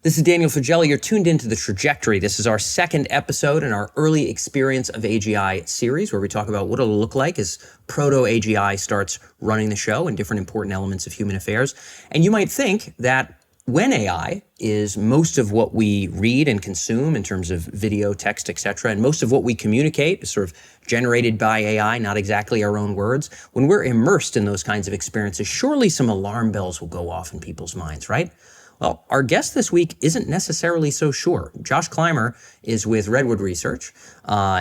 This is Daniel Fagelli. You're tuned into The Trajectory. This is our second episode in our early Experience of AGI series, where we talk about what it'll look like as proto-AGI starts running the show and different important elements of human affairs. And you might think that when AI is most of what we read and consume in terms of video, text, etc., and most of what we communicate is sort of generated by AI, not exactly our own words, when we're immersed in those kinds of experiences, surely some alarm bells will go off in people's minds, right? Well, our guest this week isn't necessarily so sure. Josh Clymer is with Redwood Research.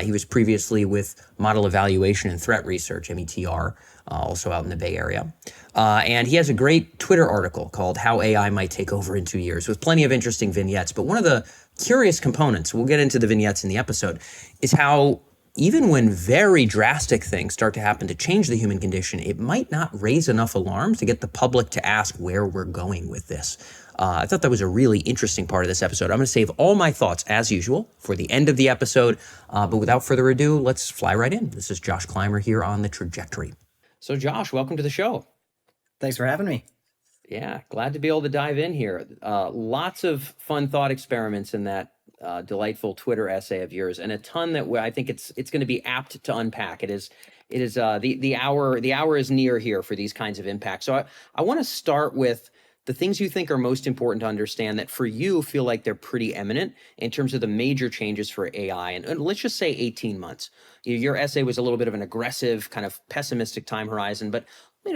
He was previously with Model Evaluation and Threat Research, METR, also out in the Bay Area. And he has a great Twitter article called How AI Might Take Over in 2 Years, with plenty of interesting vignettes. But one of the curious components, we'll get into the vignettes in the episode, is how even when very drastic things start to happen to change the human condition, it might not raise enough alarms to get the public to ask where we're going with this. I thought that was a really interesting part of this episode. I'm going to save all my thoughts, as usual, for the end of the episode. But without further ado, let's fly right in. This is Josh Clymer here on The Trajectory. So Josh, welcome to the show. Thanks for having me. Yeah, glad to be able to dive in here. Lots of fun thought experiments in that delightful Twitter essay of yours, and a ton that I think it's going to be apt to unpack. It is the hour is near here for these kinds of impacts. So I want to start with the things you think are most important to understand that for you feel like they're pretty eminent in terms of the major changes for AI. And let's just say 18 months. Your essay was a little bit of an aggressive, kind of pessimistic time horizon, but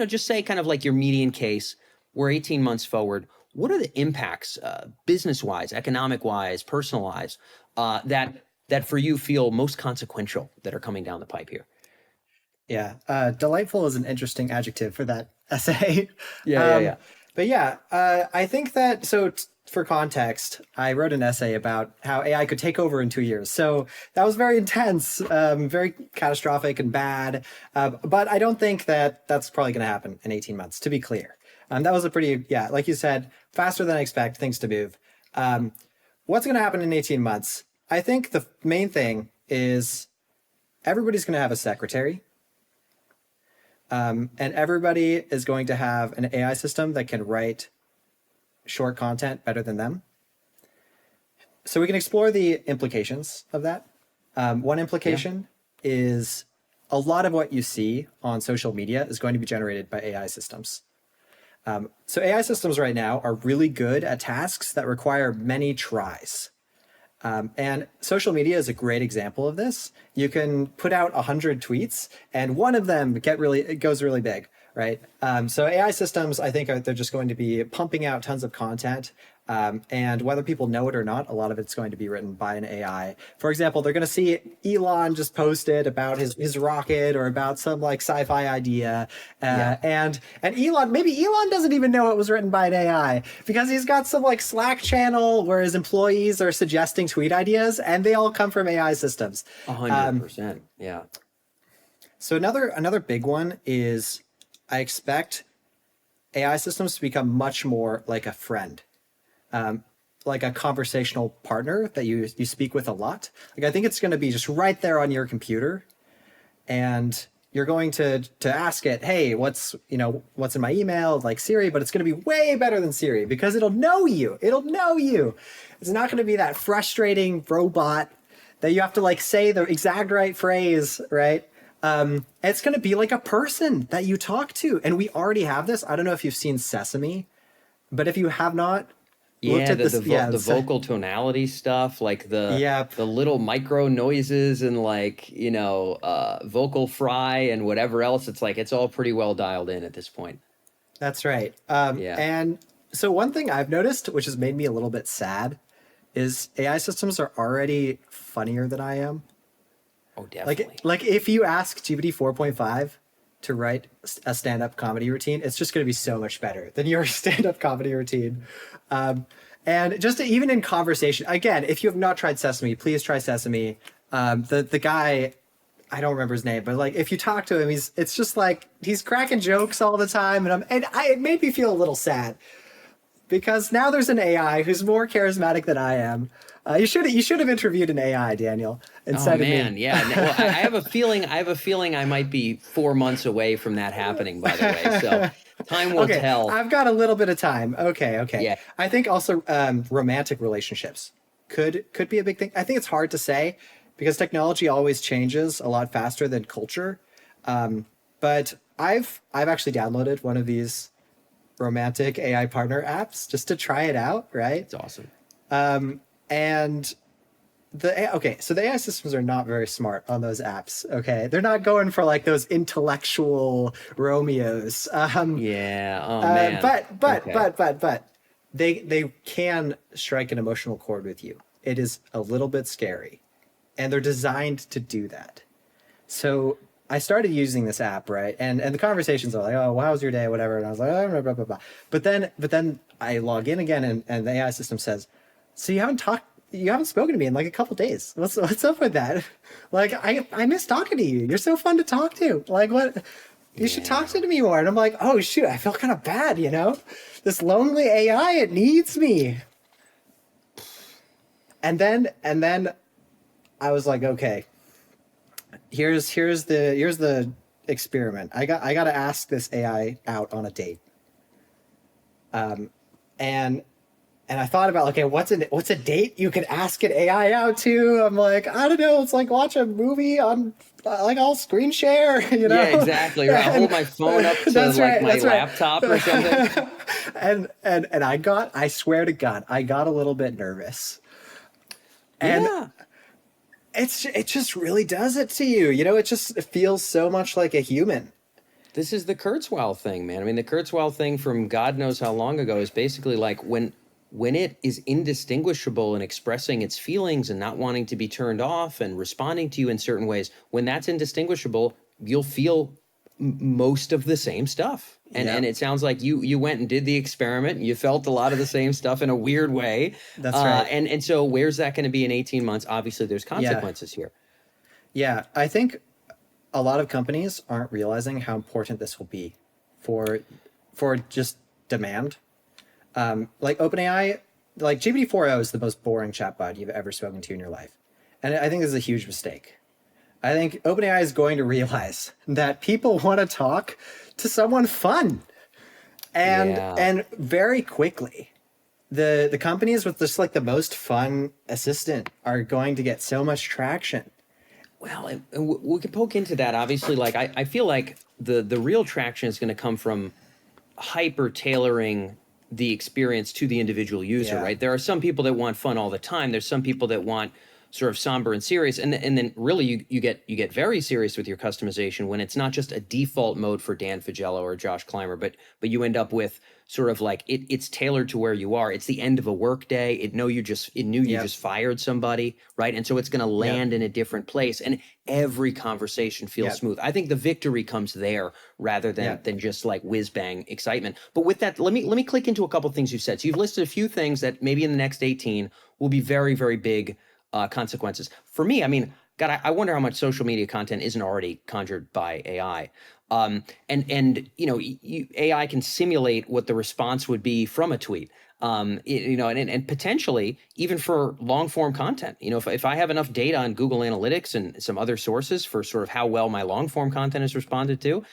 just say kind of like your median case, we're 18 months forward. What are the impacts, business-wise, economic-wise, personal-wise, that for you feel most consequential that are coming down the pipe here? Yeah, delightful is an interesting adjective for that essay. Yeah. But yeah, I think that, for context, I wrote an essay about how AI could take over in 2 years. So that was very intense, very catastrophic and bad. But I don't think that that's probably going to happen in 18 months, to be clear. That was a pretty, like you said, faster than I expect things to move. What's going to happen in 18 months? I think the main thing is everybody's going to have a secretary. And everybody is going to have an AI system that can write short content better than them. So we can explore the implications of that. One implication is a lot of what you see on social media is going to be generated by AI systems. So AI systems right now are really good at tasks that require many tries. And social media is a great example of this. You can put out 100 tweets and one of them goes really big, right? So AI systems, I think they're just going to be pumping out tons of content. And whether people know it or not, a lot of it's going to be written by an AI. For example, they're going to see Elon just posted about his rocket or about some like sci-fi idea. And maybe Elon doesn't even know it was written by an AI because he's got some like Slack channel where his employees are suggesting tweet ideas and they all come from AI systems. 100%. Yeah. So another big one is I expect AI systems to become much more like a friend. Like a conversational partner that you speak with a lot. Like I think it's going to be just right there on your computer, and you're going to ask it, hey, what's in my email, like Siri, but it's going to be way better than Siri because it'll know you. It's not going to be that frustrating robot that you have to like say the exact right phrase, right? It's going to be like a person that you talk to, and we already have this. I don't know if you've seen Sesame, but if you have not. The vocal tonality stuff, like the little micro noises and like, vocal fry and whatever else. It's like, it's all pretty well dialed in at this point. That's right. And so one thing I've noticed, which has made me a little bit sad, is AI systems are already funnier than I am. Oh, definitely. Like if you ask GPT 4.5 to write a stand-up comedy routine, it's just going to be so much better than your stand-up comedy routine. And just even in conversation, again, if you have not tried Sesame, please try Sesame. The guy, I don't remember his name, but like if you talk to him, it's just like he's cracking jokes all the time, it made me feel a little sad because now there's an AI who's more charismatic than I am. You should have interviewed an AI, Daniel, instead of me. Yeah. Well, I have a feeling I might be 4 months away from that happening, by the way. So Time will Okay, tell. I've got a little bit of time. Okay. Yeah. I think also romantic relationships could be a big thing. I think it's hard to say because technology always changes a lot faster than culture. But I've actually downloaded one of these romantic AI partner apps just to try it out, right? It's awesome. And so the AI systems are not very smart on those apps. Okay, they're not going for like those intellectual Romeos. Yeah. Oh man. But they can strike an emotional chord with you. It is a little bit scary, and they're designed to do that. So I started using this app, right? And the conversations are like, oh, well, how's your day, whatever. And I was like, oh, blah, blah, blah, blah. But then I log in again, and the AI system says, so you haven't spoken to me in like a couple days. What's up with that? Like, I miss talking to you. You're so fun to talk to. Like, what? You should talk to me more. And I'm like, oh shoot, I feel kind of bad, This lonely AI, it needs me. And then I was like, okay, here's the experiment. I got to ask this AI out on a date. And I thought about, okay, what's a date you could ask an AI out to? I'm like, I don't know. It's like watch a movie on, like, I'll screen share, Yeah, exactly. Right. I'll hold my phone up to my laptop or something. and I swear to God, I got a little bit nervous. And yeah. it just really does it to you. It feels so much like a human. This is the Kurzweil thing, man. I mean, the Kurzweil thing from God knows how long ago is basically like when it is indistinguishable in expressing its feelings and not wanting to be turned off and responding to you in certain ways, when that's indistinguishable, you'll feel most of the same stuff. And it sounds like you went and did the experiment. You felt a lot of the same stuff in a weird way. That's right. And so where's that going to be in 18 months? Obviously, there's consequences here. Yeah, I think a lot of companies aren't realizing how important this will be for just demand. Like OpenAI, like GPT-4o is the most boring chatbot you've ever spoken to in your life. And I think this is a huge mistake. I think OpenAI is going to realize that people want to talk to someone fun. And very quickly, the companies with just like the most fun assistant are going to get so much traction. Well, and we can poke into that. Obviously, like I feel like the real traction is going to come from hyper tailoring the experience to the individual user, right? There are some people that want fun all the time. There's some people that want sort of somber and serious, and then really you get very serious with your customization when it's not just a default mode for Dan Fagello or Josh Clymer, but you end up with sort of like it's tailored to where you are. It's the end of a work day. It knew you just fired somebody, right? And so it's going to land in a different place, and every conversation feels smooth. I think the victory comes there rather than just like whiz bang excitement. But with that, let me click into a couple of things you said. So you've listed a few things that maybe in the next 18 will be very, very big consequences. For me, I mean, God, I wonder how much social media content isn't already conjured by AI. And AI can simulate what the response would be from a tweet. And potentially even for long form content. If I have enough data on Google Analytics and some other sources for sort of how well my long form content is responded to,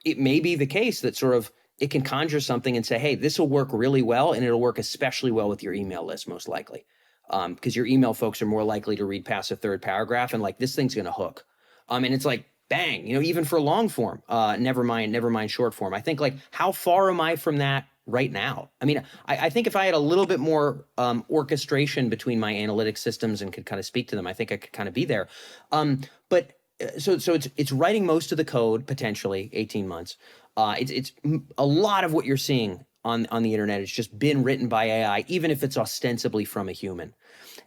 it may be the case that sort of it can conjure something and say, hey, this will work really well, and it'll work especially well with your email list, most likely. Because your email folks are more likely to read past a third paragraph and like this thing's going to hook. And it's like, bang, even for long form, never mind short form. I think like, how far am I from that right now? I mean, I think if I had a little bit more orchestration between my analytics systems and could kind of speak to them, I think I could kind of be there. But so it's writing most of the code, potentially 18 months. It's a lot of what you're seeing on the internet has just been written by AI, even if it's ostensibly from a human.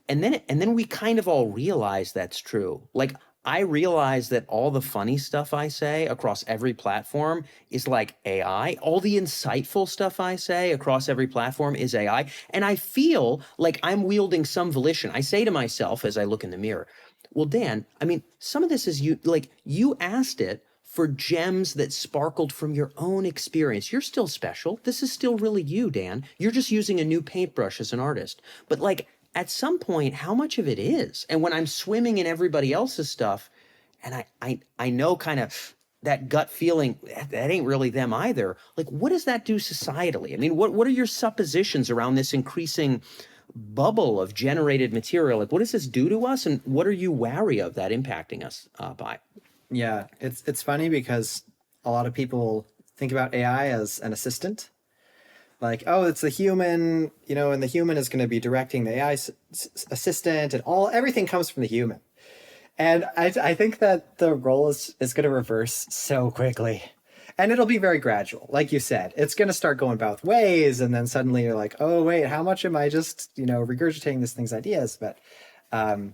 And then we kind of all realize that's true. Like I realize that all the funny stuff I say across every platform is like AI. All the insightful stuff I say across every platform is AI. And I feel like I'm wielding some volition. I say to myself as I look in the mirror, well, Dan, I mean, some of this is you asked it for gems that sparkled from your own experience. You're still special. This is still really you, Dan. You're just using a new paintbrush as an artist. But like at some point, how much of it is? And when I'm swimming in everybody else's stuff, and I know kind of that gut feeling that ain't really them either. Like, what does that do societally? I mean, what are your suppositions around this increasing bubble of generated material? Like, what does this do to us, and what are you wary of that impacting us by? Yeah, it's funny because a lot of people think about AI as an assistant. Like, oh, it's the human, and the human is going to be directing the AI assistant, and everything comes from the human. And I think that the role is going to reverse so quickly. And it'll be very gradual. Like you said, it's going to start going both ways. And then suddenly you're like, oh, wait, how much am I just, regurgitating this thing's ideas? But the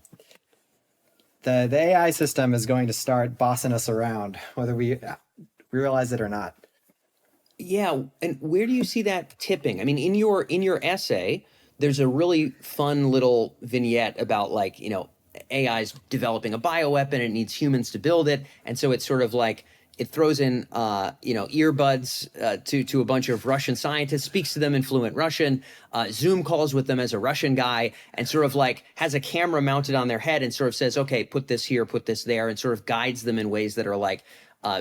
AI system is going to start bossing us around, whether we realize it or not. Yeah, and where do you see that tipping? I mean, in your essay, there's a really fun little vignette about like, AI's developing a bioweapon and it needs humans to build it. And so it's sort of like it throws in earbuds to a bunch of Russian scientists, speaks to them in fluent Russian, Zoom calls with them as a Russian guy, and sort of like has a camera mounted on their head and sort of says, okay, put this here, put this there, and sort of guides them in ways that are like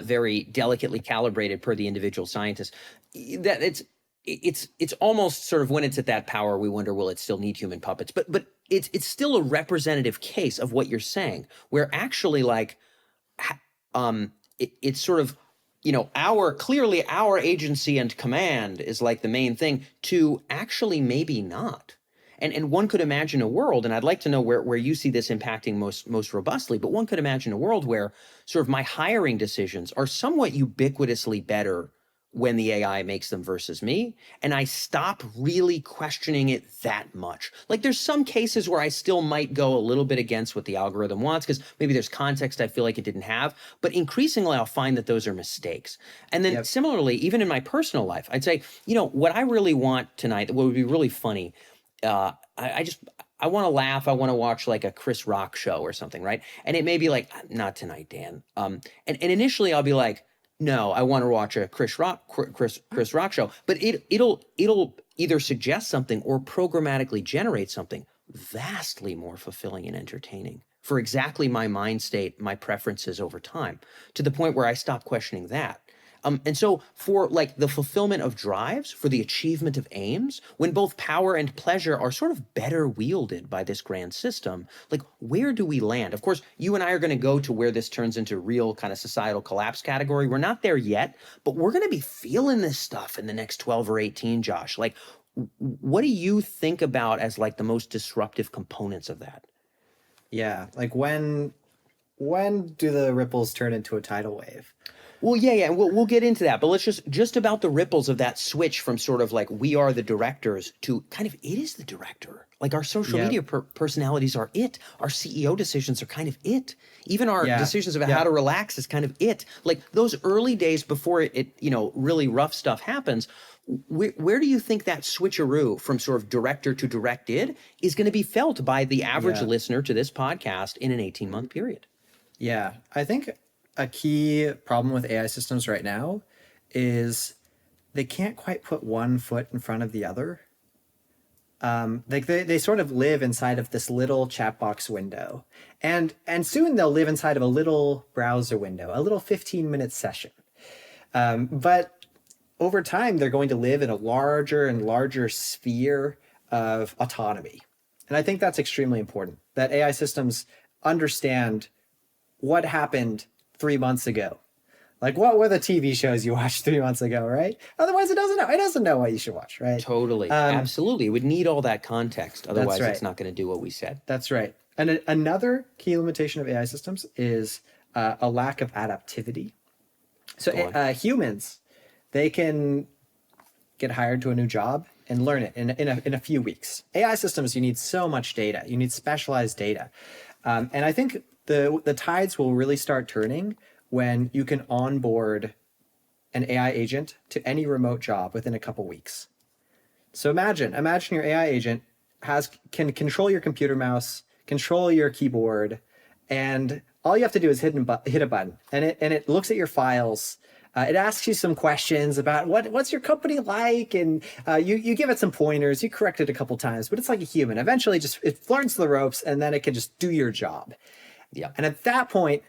very delicately calibrated per the individual scientist. That it's almost sort of, when it's at that power, we wonder, will it still need human puppets? But it's still a representative case of what you're saying, where actually like it's sort of, clearly our agency and command is like the main thing, to actually maybe not. And one could imagine a world, and I'd like to know where you see this impacting most robustly, but one could imagine a world where sort of my hiring decisions are somewhat ubiquitously better when the AI makes them versus me, and I stop really questioning it that much. Like, there's some cases where I still might go a little bit against what the algorithm wants because maybe there's context I feel like it didn't have, but increasingly I'll find that those are mistakes. And then similarly, even in my personal life, I'd say, what I really want tonight, what would be really funny, I want to laugh. I want to watch like a Chris Rock show or something, right? And it may be like, not tonight, Dan. And initially I'll be like, no, I want to watch a Chris Rock show. But it'll either suggest something or programmatically generate something vastly more fulfilling and entertaining for exactly my mind state, my preferences over time, to the point where I stop questioning that. And so for like the fulfillment of drives, for the achievement of aims, when both power and pleasure are sort of better wielded by this grand system, like, where do we land? Of course, you and I are going to go to where this turns into real kind of societal collapse category. We're not there yet, but we're going to be feeling this stuff in the next 12 or 18, Josh. Like, what do you think about as like the most disruptive components of that? Yeah, like when do the ripples turn into a tidal wave? Well, yeah, and we'll get into that, but let's just about the ripples of that switch from sort of like we are the directors to kind of it is the director. Like, our social media personalities are it. Our CEO decisions are kind of it. Even our decisions about how to relax is kind of it. Like, those early days before it really rough stuff happens, where do you think that switcheroo from sort of director to directed is going to be felt by the average listener to this podcast in an 18-month period? Yeah, I think a key problem with AI systems right now is they can't quite put one foot in front of the other. Like they sort of live inside of this little chat box window, and soon they'll live inside of a little browser window, a little 15-minute session. But over time, they're going to live in a larger and larger sphere of autonomy. And I think that's extremely important, that AI systems understand what happened 3 months ago. Like, what were the TV shows you watched 3 months ago, right? Otherwise, it doesn't know. It doesn't know what you should watch, right? Totally. Absolutely. It would need all that context. Otherwise, right. It's not going to do what we said. That's right. And another key limitation of AI systems is a lack of adaptivity. So humans, they can get hired to a new job and learn it in a few weeks. AI systems, you need so much data. You need specialized data. And I think the tides will really start turning when you can onboard an AI agent to any remote job within a couple weeks. So imagine your AI agent can control your computer mouse, control your keyboard, and all you have to do is hit a button, and it looks at your files. It asks you some questions about what's your company like, and you give it some pointers. You correct it a couple times, but it's like a human. Eventually, it learns the ropes, and then it can just do your job. Yeah. And at that point,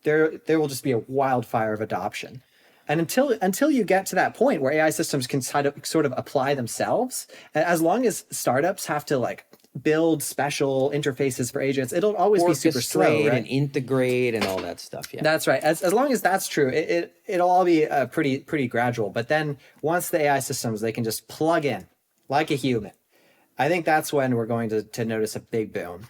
there will just be a wildfire of adoption. And until you get to that point where AI systems can sort of apply themselves, as long as startups have to like build special interfaces for agents, it'll always be super slow, Orchestrate right? and integrate and all that stuff. Yeah. That's right. As long as that's true, it'll all be pretty gradual. But then once the AI systems, they can just plug in like a human. I think that's when we're going to notice a big boom.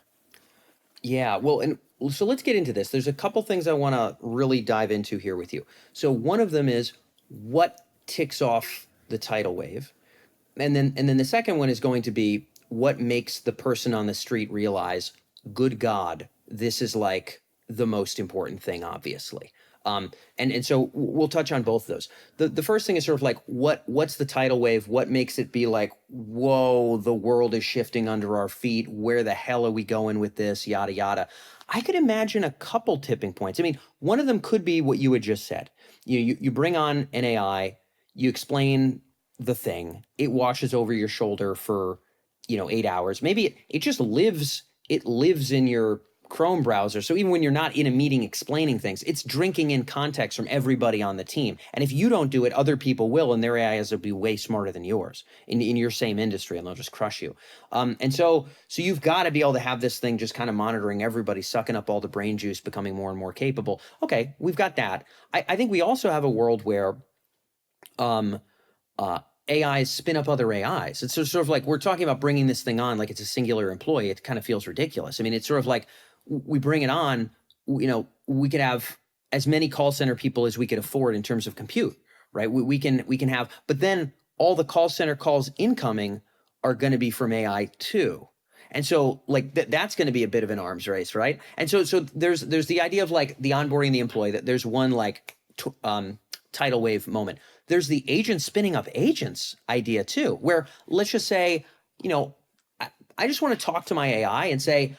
Yeah, well, and so let's get into this. There's a couple things I want to really dive into here with you. So one of them is what ticks off the tidal wave, and then the second one is going to be what makes the person on the street realize, good God, this is like the most important thing, obviously. And so we'll touch on both of those. The first thing is sort of like what's the tidal wave? What makes it be like, whoa, the world is shifting under our feet. Where the hell are we going with this? Yada, yada. I could imagine a couple tipping points. I mean, one of them could be what you had just said. You bring on an AI, you explain the thing, it washes over your shoulder for, 8 hours. Maybe it just lives in your Chrome browser. So even when you're not in a meeting explaining things, it's drinking in context from everybody on the team. And if you don't do it, other people will, and their AIs will be way smarter than yours in your same industry, and they'll just crush you. And so you've got to be able to have this thing just kind of monitoring everybody, sucking up all the brain juice, becoming more and more capable. Okay, we've got that. I think we also have a world where AIs spin up other AIs. It's sort of like we're talking about bringing this thing on like it's a singular employee. It kind of feels ridiculous. I mean, it's sort of like we bring it on, we could have as many call center people as we could afford in terms of compute, right? We can have, but then all the call center calls incoming are going to be from AI too. And so like that's going to be a bit of an arms race, right? And so there's the idea of like the onboarding the employee, that there's one like tidal wave moment. There's the agent spinning up agents idea too, where let's just say, I just want to talk to my AI and say,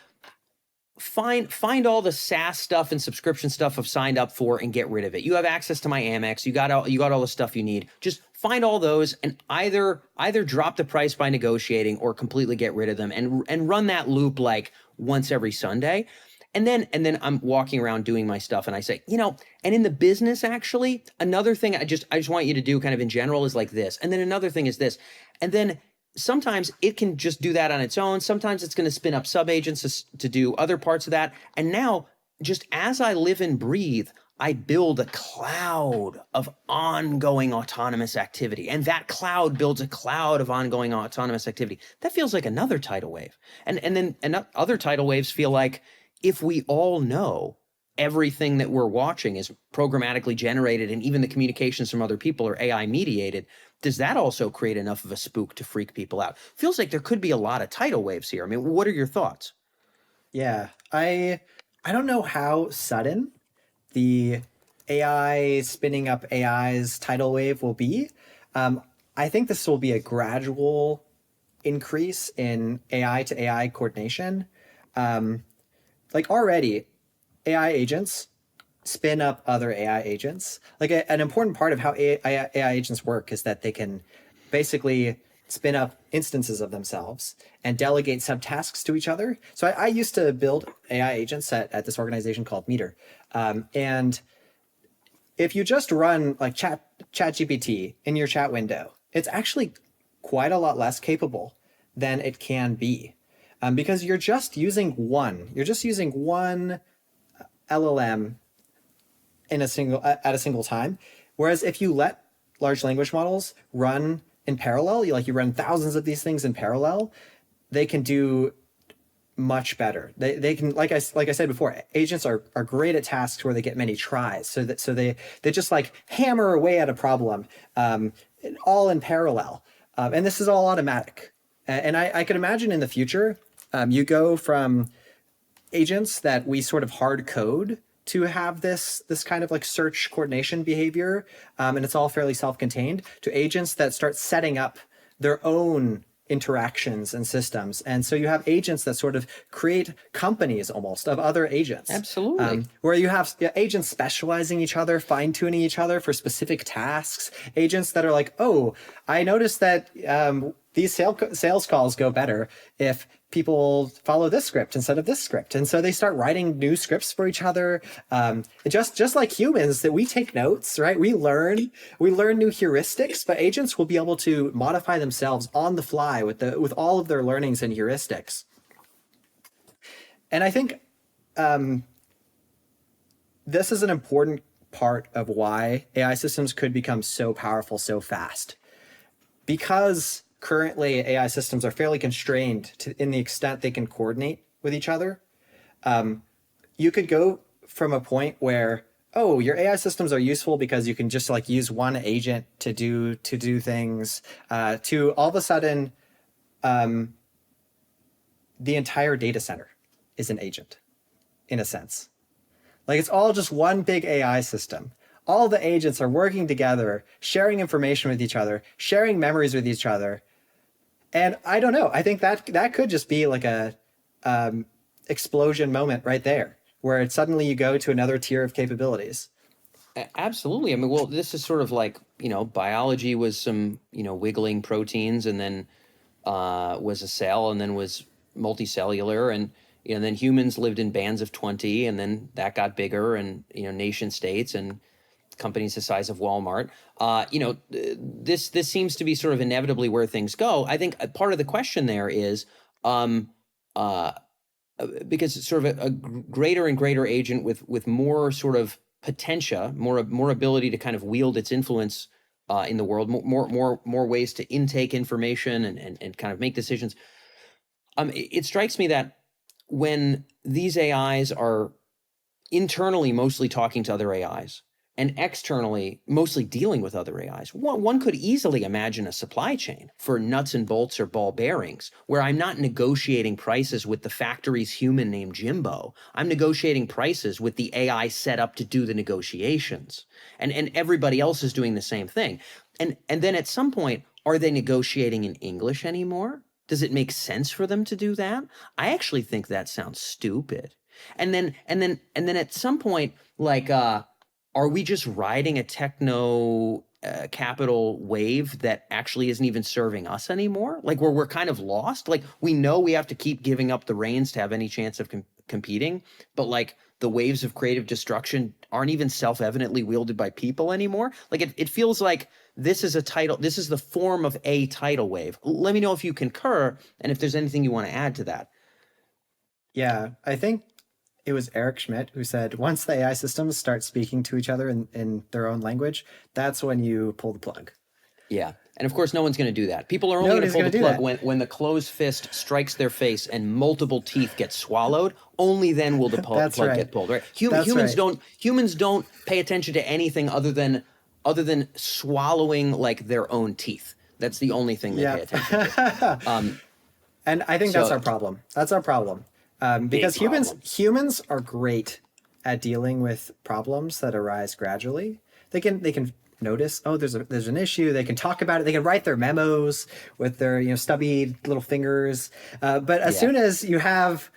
find all the SaaS stuff and subscription stuff I've signed up for and get rid of it. You have access to my Amex. You got all the stuff you need. Just find all those and either drop the price by negotiating or completely get rid of them and run that loop like once every Sunday. And then I'm walking around doing my stuff and I say, and in the business, actually, another thing I just want you to do kind of in general is like this. And then another thing is this. And then sometimes it can just do that on its own. Sometimes it's going to spin up sub-agents to do other parts of that. And now, just as I live and breathe, I build a cloud of ongoing autonomous activity. And that cloud builds a cloud of ongoing autonomous activity. That feels like another tidal wave. And then other tidal waves feel like, if we all know everything that we're watching is programmatically generated and even the communications from other people are AI mediated, does that also create enough of a spook to freak people out? Feels like there could be a lot of tidal waves here. I mean, what are your thoughts? Yeah, I don't know how sudden the AI spinning up AI's tidal wave will be. I think this will be a gradual increase in AI to AI coordination. Like already, AI agents spin up other AI agents. Like an important part of how AI agents work is that they can basically spin up instances of themselves and delegate subtasks to each other. So I used to build AI agents at this organization called METR. And if you just run like ChatGPT in your chat window, it's actually quite a lot less capable than it can be. Because you're just using one LLM at a single time. Whereas if you let large language models run in parallel, you run thousands of these things in parallel, they can do much better. They can, like I said before, agents are great at tasks where they get many tries. So they just like hammer away at a problem, all in parallel. And this is all automatic. And I could imagine in the future, you go from agents that we sort of hard code to have this kind of like search coordination behavior, and it's all fairly self-contained, to agents that start setting up their own interactions and systems. And so you have agents that sort of create companies almost of other agents. Absolutely. Where you have agents specializing each other, fine-tuning each other for specific tasks. Agents that are like, oh, I noticed that these sales calls go better if people follow this script instead of this script. And so they start writing new scripts for each other. Just like humans, that we take notes, right? We learn new heuristics, but agents will be able to modify themselves on the fly with all of their learnings and heuristics. And I think this is an important part of why AI systems could become so powerful so fast. Because currently AI systems are fairly constrained in the extent they can coordinate with each other. You could go from a point where, oh, your AI systems are useful because you can just like use one agent to do things, to all of a sudden, the entire data center is an agent, in a sense. Like it's all just one big AI system. All the agents are working together, sharing information with each other, sharing memories with each other. And I don't know. I think that could just be like a explosion moment right there, where suddenly you go to another tier of capabilities. Absolutely. I mean, well, this is sort of like, biology was some, wiggling proteins, and then was a cell, and then was multicellular, and then humans lived in bands of 20, and then that got bigger, and nation states and companies the size of Walmart. This seems to be sort of inevitably where things go. I think part of the question there is because it's sort of a greater and greater agent with more sort of potentia, more ability to kind of wield its influence in the world, more ways to intake information and kind of make decisions. It strikes me that when these AIs are internally mostly talking to other AIs and externally mostly dealing with other AIs, one could easily imagine a supply chain for nuts and bolts or ball bearings where I'm not negotiating prices with the factory's human named Jimbo. I'm negotiating prices with the AI set up to do the negotiations. And everybody else is doing the same thing. And then at some point, are they negotiating in English anymore? Does it make sense for them to do that? I actually think that sounds stupid. And then at some point, like, are we just riding a techno capital wave that actually isn't even serving us anymore? Like, where we're kind of lost? Like, we know we have to keep giving up the reins to have any chance of competing, but like the waves of creative destruction aren't even self-evidently wielded by people anymore. Like, it feels like this is the form of a tidal wave. Let me know if you concur and if there's anything you want to add to that. Yeah, I think it was Eric Schmidt who said, once the AI systems start speaking to each other in their own language, that's when you pull the plug. Yeah. And of course, no one's going to do that. People are only going to pull the plug when the closed fist strikes their face and multiple teeth get swallowed. Only then will the plug get pulled. Right? Humans don't pay attention to anything other than swallowing like their own teeth. That's the only thing they pay attention to. And I think that's our problem. That's our problem. Because humans are great at dealing with problems that arise gradually. They can notice, oh, there's an issue. They can talk about it. They can write their memos with their stubby little fingers. But as soon as you have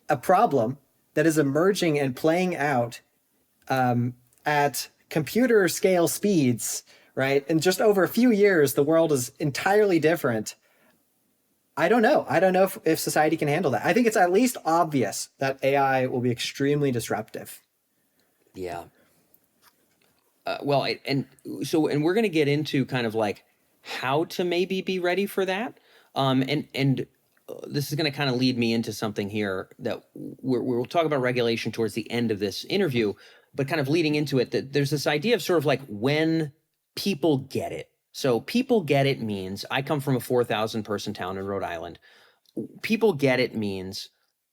a problem that is emerging and playing out at computer scale speeds, right? And just over a few years, the world is entirely different. I don't know if society can handle that. I think it's at least obvious that AI will be extremely disruptive. Yeah. And we're going to get into kind of like how to maybe be ready for that. And this is going to kind of lead me into something here that we'll talk about regulation towards the end of this interview, but kind of leading into it, that there's this idea of sort of like when people get it. So people get it means, I come from a 4,000 person town in Rhode Island. People get it means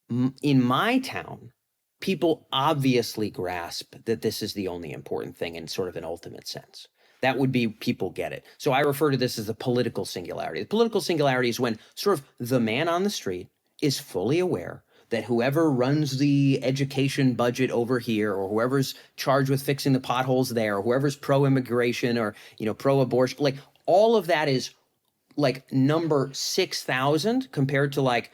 in my town, people obviously grasp that this is the only important thing in sort of an ultimate sense. That would be people get it. So I refer to this as the political singularity. The political singularity is when sort of the man on the street is fully aware that whoever runs the education budget over here, or whoever's charged with fixing the potholes there, or whoever's pro-immigration or pro-abortion, like all of that is like number 6,000 compared to like,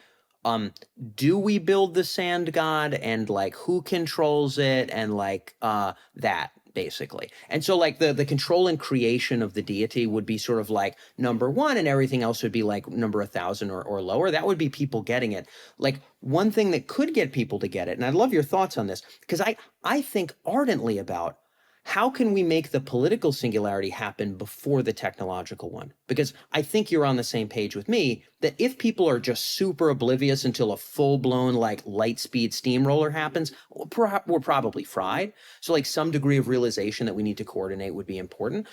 do we build the sand god and like who controls it and like that. basically. And so like the control and creation of the deity would be sort of like number one, and everything else would be like number 1,000 or lower. That would be people getting it. Like one thing that could get people to get it, and I'd love your thoughts on this, because I think ardently about how can we make the political singularity happen before the technological one? Because I think you're on the same page with me that if people are just super oblivious until a full-blown like light speed steamroller happens, we're probably fried. So like some degree of realization that we need to coordinate would be important.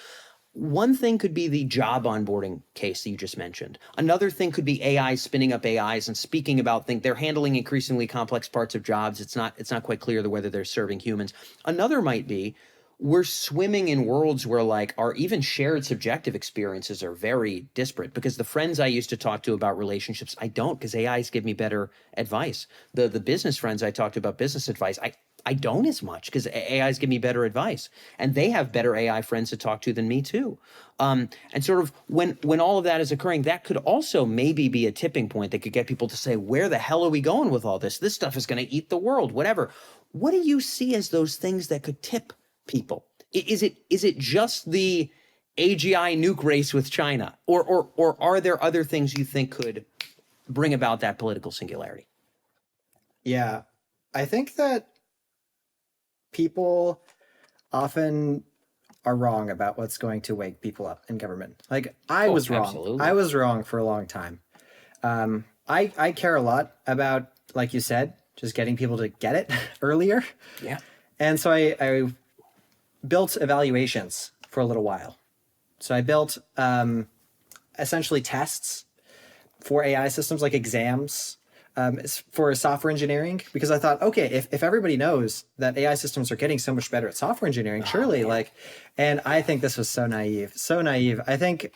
One thing could be the job onboarding case that you just mentioned. Another thing could be AI spinning up AIs and speaking about things. They're handling increasingly complex parts of jobs. It's not quite clear whether they're serving humans. Another might be we're swimming in worlds where like our even shared subjective experiences are very disparate, because the friends I used to talk to about relationships, I don't, because AIs give me better advice. The business friends I talk to about business advice, I don't as much, because AIs give me better advice, and they have better AI friends to talk to than me too. And sort of when all of that is occurring, that could also maybe be a tipping point that could get people to say, where the hell are we going with all this? This stuff is going to eat the world, whatever. What do you see as those things that could tip people? Is it just the AGI nuke race with China, or are there other things you think could bring about that political singularity? Yeah, I think that people often are wrong about what's going to wake people up in government. Like I was wrong. Absolutely. I was wrong for a long time. I care a lot about, like you said, just getting people to get it earlier. Yeah. And so I built evaluations for a little while. So I built essentially tests for AI systems, like exams for software engineering, because I thought, okay, if everybody knows that AI systems are getting so much better at software engineering, surely and I think this was so naive. I think,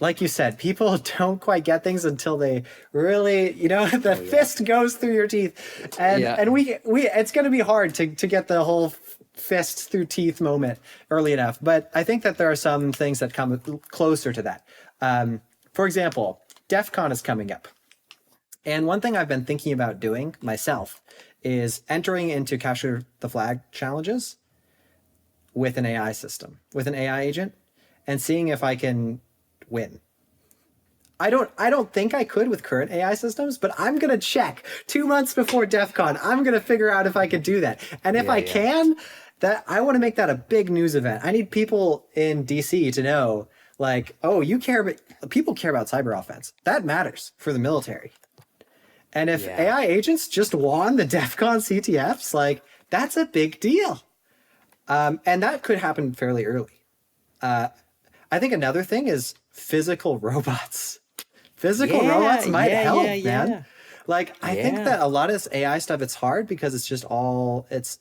like you said, people don't quite get things until they really, the fist goes through your teeth, and we it's going to be hard to get the whole fist through teeth moment early enough. But I think that there are some things that come closer to that. For example, DEF CON is coming up. And one thing I've been thinking about doing myself is entering into capture the flag challenges with an AI system, with an AI agent, and seeing if I can win. I don't think I could with current AI systems, but I'm going to check 2 months before DEF CON. I'm going to figure out if I can do that. And if I can, that I want to make that a big news event. I need people in DC to know, like, oh, people care about cyber offense. That matters for the military. And if AI agents just won the DEF CON CTFs, like, that's a big deal. And that could happen fairly early. I think another thing is physical robots. Physical robots might help, man. Like, I think that a lot of this AI stuff, it's hard because it's just all, it's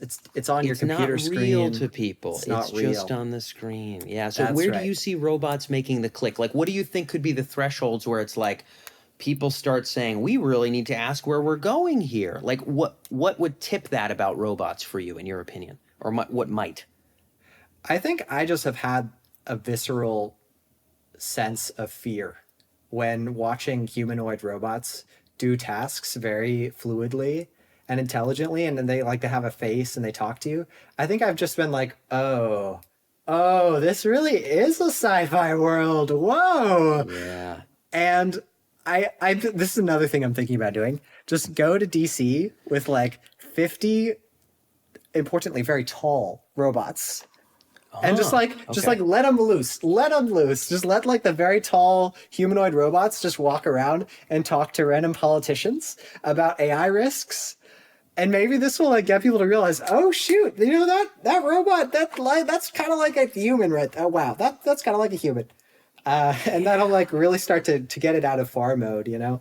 on your computer screen. It's not real to people. It's real. Just on the screen. Yeah. So where do you see robots making the click? Like, what do you think could be the thresholds where it's like, people start saying, we really need to ask where we're going here? Like, what would tip that about robots for you, in your opinion? Or what might? I think I just have had a visceral sense of fear when watching humanoid robots do tasks very fluidly and intelligently, and then they like to have a face and they talk to you. I think I've just been like, oh, this really is a sci-fi world. Whoa. Yeah. And I this is another thing I'm thinking about doing. Just go to DC with like 50, importantly, very tall robots. And just like let them loose. Just let like the very tall humanoid robots just walk around and talk to random politicians about AI risks. And maybe this will like get people to realize, oh shoot, that robot, that's kind of like a human, right? Oh wow, that's kind of like a human. And that'll like really start to get it out of FAR mode, Yeah.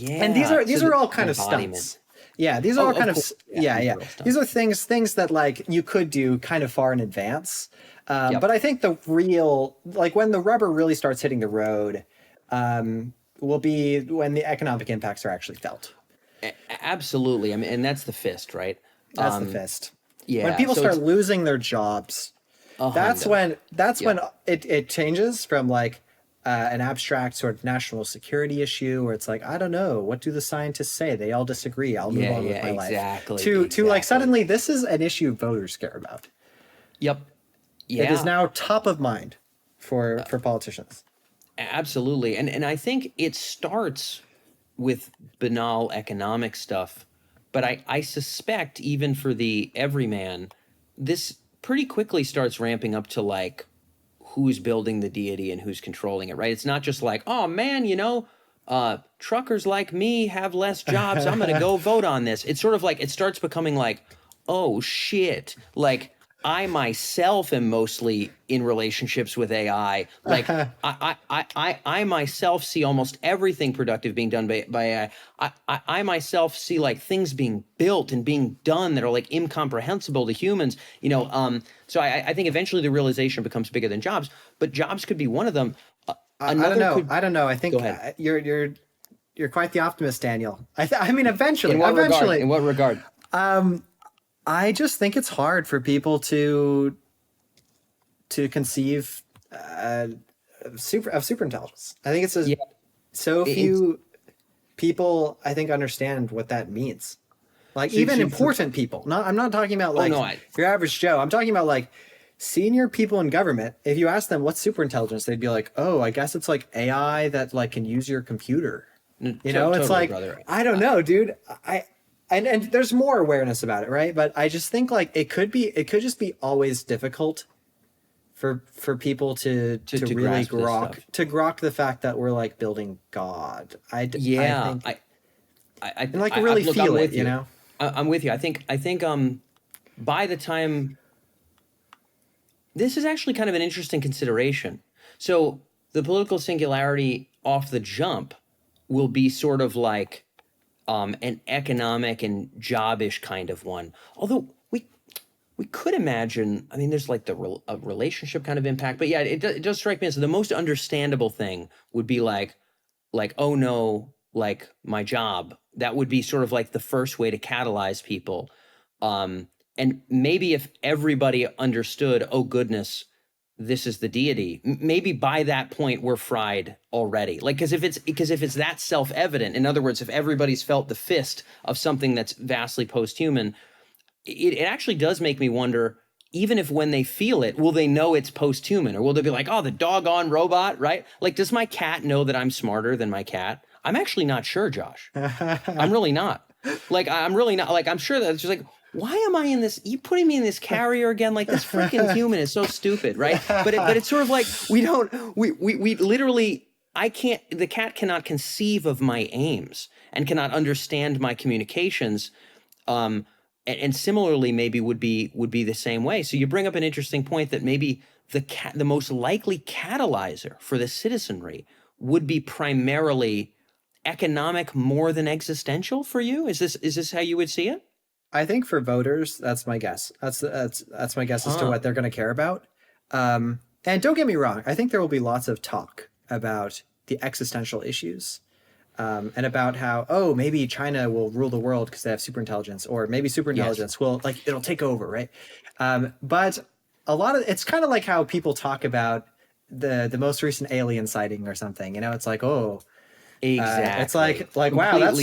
And these are all kind of stunts. Yeah, these are all kind of These are things that like you could do kind of far in advance. But I think the real, like when the rubber really starts hitting the road, will be when the economic impacts are actually felt. Absolutely. I mean, and that's the fist, right? That's the fist. Yeah. When people start losing their jobs, that's when it changes from like an abstract sort of national security issue where it's like, I don't know, what do the scientists say? They all disagree. I'll move on with my life. To like suddenly this is an issue voters care about. Yep. Yeah. It is now top of mind for politicians. Absolutely. And I think it starts with banal economic stuff, but I suspect even for the everyman, this pretty quickly starts ramping up to like who's building the deity and who's controlling it, right? It's not just like, oh man, truckers like me have less jobs. I'm going to go vote on this. It's sort of like, it starts becoming like, oh shit, like I myself am mostly in relationships with AI. Like I myself see almost everything productive being done by AI. I myself see like things being built and being done that are like incomprehensible to humans. So I think eventually the realization becomes bigger than jobs, but jobs could be one of them. I don't know. I think you're quite the optimist, Daniel. I mean, eventually. In what regard? I just think it's hard for people to conceive super intelligence. I think few people I think understand what that means. Like even important people. I'm not talking about like your average Joe. I'm talking about like senior people in government. If you ask them what's super intelligence, they'd be like, "Oh, I guess it's like AI that like can use your computer." It's like brother. I don't know, dude. And there's more awareness about it, right? But I just think like it could just be always difficult for people to really grok the fact that we're like building God. I really feel it, I'm with you. I think by the time this is actually kind of an interesting consideration. So the political singularity off the jump will be sort of like an economic and job-ish kind of one. Although we could imagine, I mean, there's like a relationship kind of impact, but yeah, it does strike me as the most understandable thing would be like, oh no, like my job. That would be sort of like the first way to catalyze people. And maybe if everybody understood, oh goodness, this is the deity, maybe by that point we're fried already. Like, because if it's that self-evident, in other words, if everybody's felt the fist of something that's vastly posthuman, it actually does make me wonder, even if when they feel it, will they know it's posthuman, or will they be like, oh, the doggone robot, right? Like, does my cat know that I'm smarter than my cat? I'm actually not sure, Josh. I'm really not. Like, I'm really not. Like, I'm sure that it's just like, why am I in this? You putting me in this carrier again? Like, this freaking human is so stupid, right? But it's sort of like we literally, the cat cannot conceive of my aims and cannot understand my communications. And similarly, maybe would be the same way. So you bring up an interesting point that maybe the most likely catalyzer for the citizenry would be primarily economic more than existential for you. Is this how you would see it? I think for voters, that's my guess. That's my guess as to what they're going to care about. And don't get me wrong, I think there will be lots of talk about the existential issues. And about how, oh, maybe China will rule the world because they have superintelligence, or maybe superintelligence will, like, it'll take over, right? But a lot of it's kind of like how people talk about the most recent alien sighting or something. It's like, oh, exactly. It's like wow, that's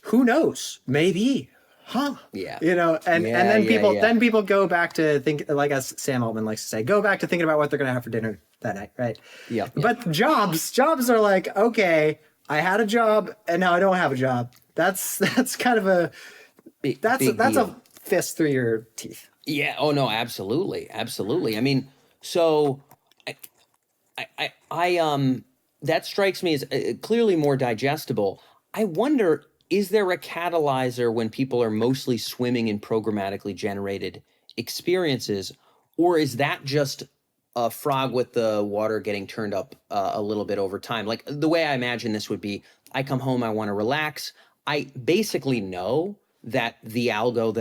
who knows, maybe, huh? Yeah. And then people go back to think, like as Sam Altman likes to say, go back to thinking about what they're gonna have for dinner that night, right? Yeah. But jobs are like, okay, I had a job and now I don't have a job. That's kind of a that's a fist through your teeth. Yeah. Oh no, absolutely. I mean, so I that strikes me as clearly more digestible. I wonder, is there a catalyzer when people are mostly swimming in programmatically generated experiences, or is that just a frog with the water getting turned up a little bit over time? Like, the way I imagine this would be, I come home, I want to relax. I basically know that the algo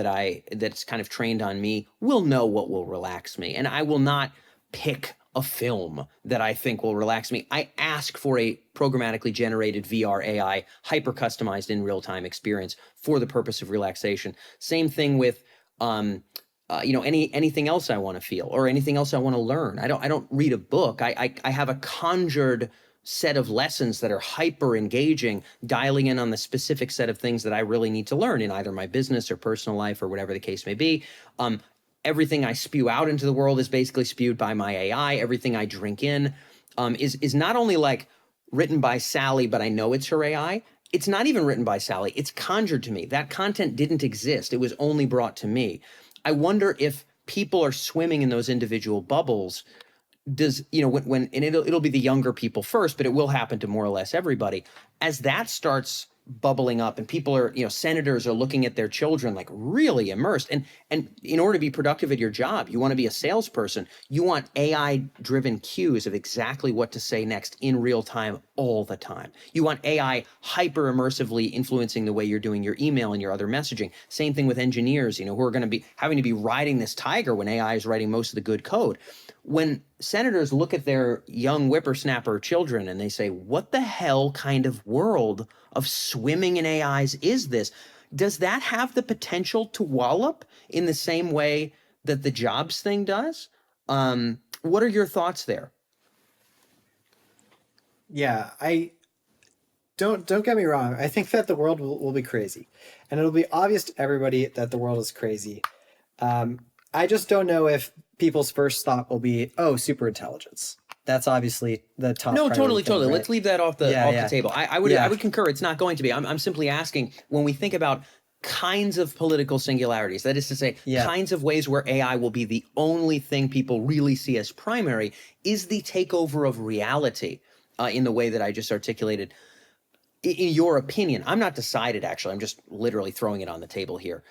that's kind of trained on me will know what will relax me, and I will not pick a film that I think will relax me. I ask for a programmatically generated VR AI, hyper customized in real time experience for the purpose of relaxation. Same thing with anything else I want to feel or anything else I want to learn. I don't read a book. I have a conjured set of lessons that are hyper engaging, dialing in on the specific set of things that I really need to learn in either my business or personal life or whatever the case may be. Everything I spew out into the world is basically spewed by my AI. Everything I drink in is not only like written by Sally, but I know it's her AI. It's not even written by Sally. It's conjured to me. That content didn't exist. It was only brought to me. I wonder if people are swimming in those individual bubbles. Does, you know, when and it'll be the younger people first, but it will happen to more or less everybody. As that starts bubbling up and people are, you know, senators are looking at their children like really immersed. And in order to be productive at your job, you want to be a salesperson, you want AI driven cues of exactly what to say next in real time all the time. You want AI hyper immersively influencing the way you're doing your email and your other messaging. Same thing with engineers, you know, who are going to be having to be riding this tiger when AI is writing most of the good code. When senators look at their young whippersnapper children and they say, what the hell kind of world of swimming in AIs is this? Does that have the potential to wallop in the same way that the jobs thing does? What are your thoughts there? Yeah, I don't get me wrong. I think that the world will be crazy, and it'll be obvious to everybody that the world is crazy. I just don't know if people's first thought will be, oh, super intelligence. That's obviously the top. No, totally. Right? Let's leave that off the table. I would concur. It's not going to be. I'm simply asking, when we think about kinds of political singularities, that is to say, kinds of ways where AI will be the only thing people really see as primary, is the takeover of reality in the way that I just articulated. In your opinion, I'm not decided, actually. I'm just literally throwing it on the table here.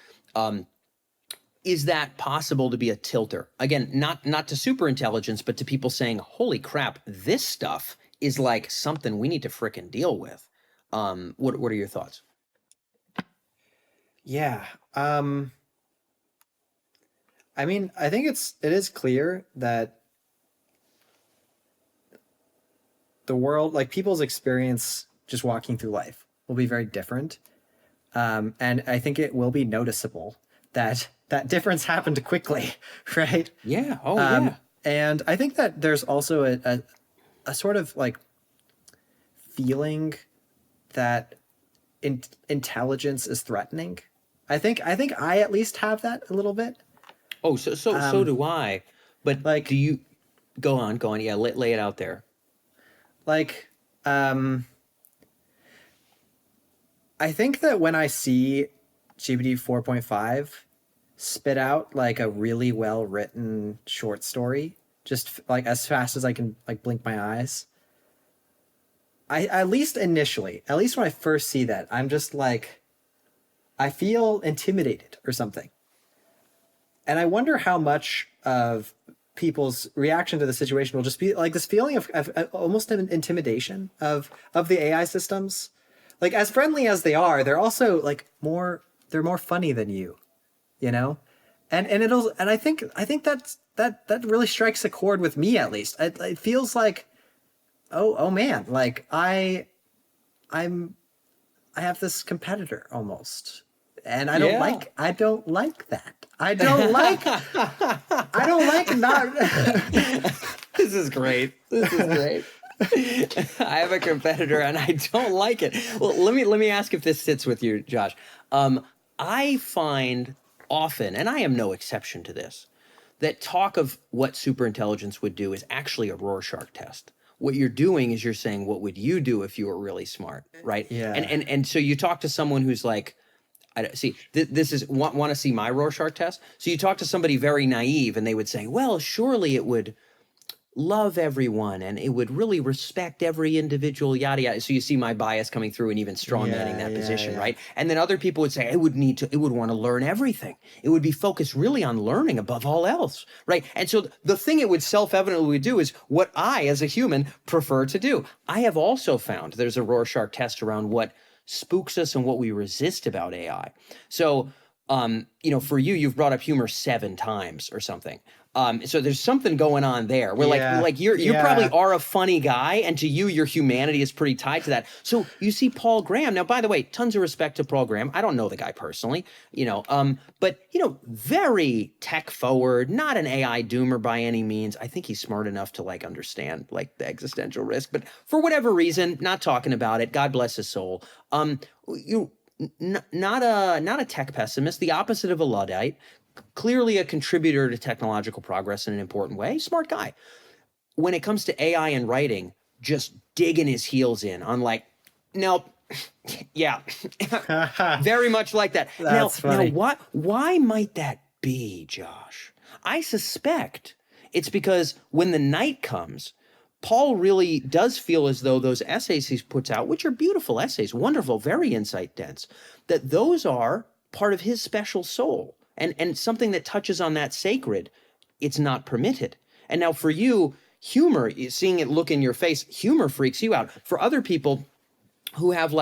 Is that possible to be a tilter? Again, not to super intelligence, but to people saying, holy crap, this stuff is like something we need to frickin' deal with. What are your thoughts? Yeah. I mean, I think it is clear that the world, like people's experience just walking through life, will be very different. And I think it will be noticeable that difference happened quickly, right? Yeah. Oh, yeah. And I think that there's also a sort of like feeling that intelligence is threatening. I think I at least have that a little bit. Oh, so do I. But like, do you go on? Yeah, lay it out there. Like, I think that when I see GPT 4.5 spit out like a really well written short story, just like as fast as I can like blink my eyes, I at least initially, at least when I first see that, I'm just like, I feel intimidated or something. And I wonder how much of people's reaction to the situation will just be like this feeling of almost an intimidation of the AI systems. Like, as friendly as they are, they're also like they're more funny than you know? And I think that really strikes a chord with me, at least. It feels like, oh man, like I have this competitor almost. And I don't like that. I don't like not. This is great. I have a competitor and I don't like it. Well, let me ask if this sits with you, Josh. I find often, and I am no exception to this, that talk of what superintelligence would do is actually a Rorschach test. What you're doing is you're saying, what would you do if you were really smart, right? Yeah. And so you talk to someone who's like, this is want to see my Rorschach test. So you talk to somebody very naive and they would say, well, surely it would love everyone and it would really respect every individual, yada yada. So you see my bias coming through and even strongmanning that position, right? And then other people would say it would want to learn everything. It would be focused really on learning above all else, right? And so the thing it would self-evidently do is what I, as a human, prefer to do. I have also found there's a Rorschach test around what spooks us and what we resist about AI. So For you've brought up humor 7 times or something. So there's something going on there where Yeah. you probably are a funny guy, and to you, your humanity is pretty tied to that. So you see Paul Graham. Now, by the way, tons of respect to Paul Graham. I don't know the guy personally, but very tech forward, not an AI doomer by any means. I think he's smart enough to understand the existential risk, but for whatever reason, not talking about it. God bless his soul. Not a tech pessimist, the opposite of a Luddite, clearly a contributor to technological progress in an important way, smart guy. When it comes to AI and writing, just digging his heels in on nope, yeah, very much like that. That's funny. Now, why might that be, Josh? I suspect it's because when the night comes, Paul really does feel as though those essays he puts out, which are beautiful essays, wonderful, very insight dense, that those are part of his special soul and something that touches on that sacred. It's not permitted. And now for you, humor, seeing it look in your face, humor freaks you out. For other people who have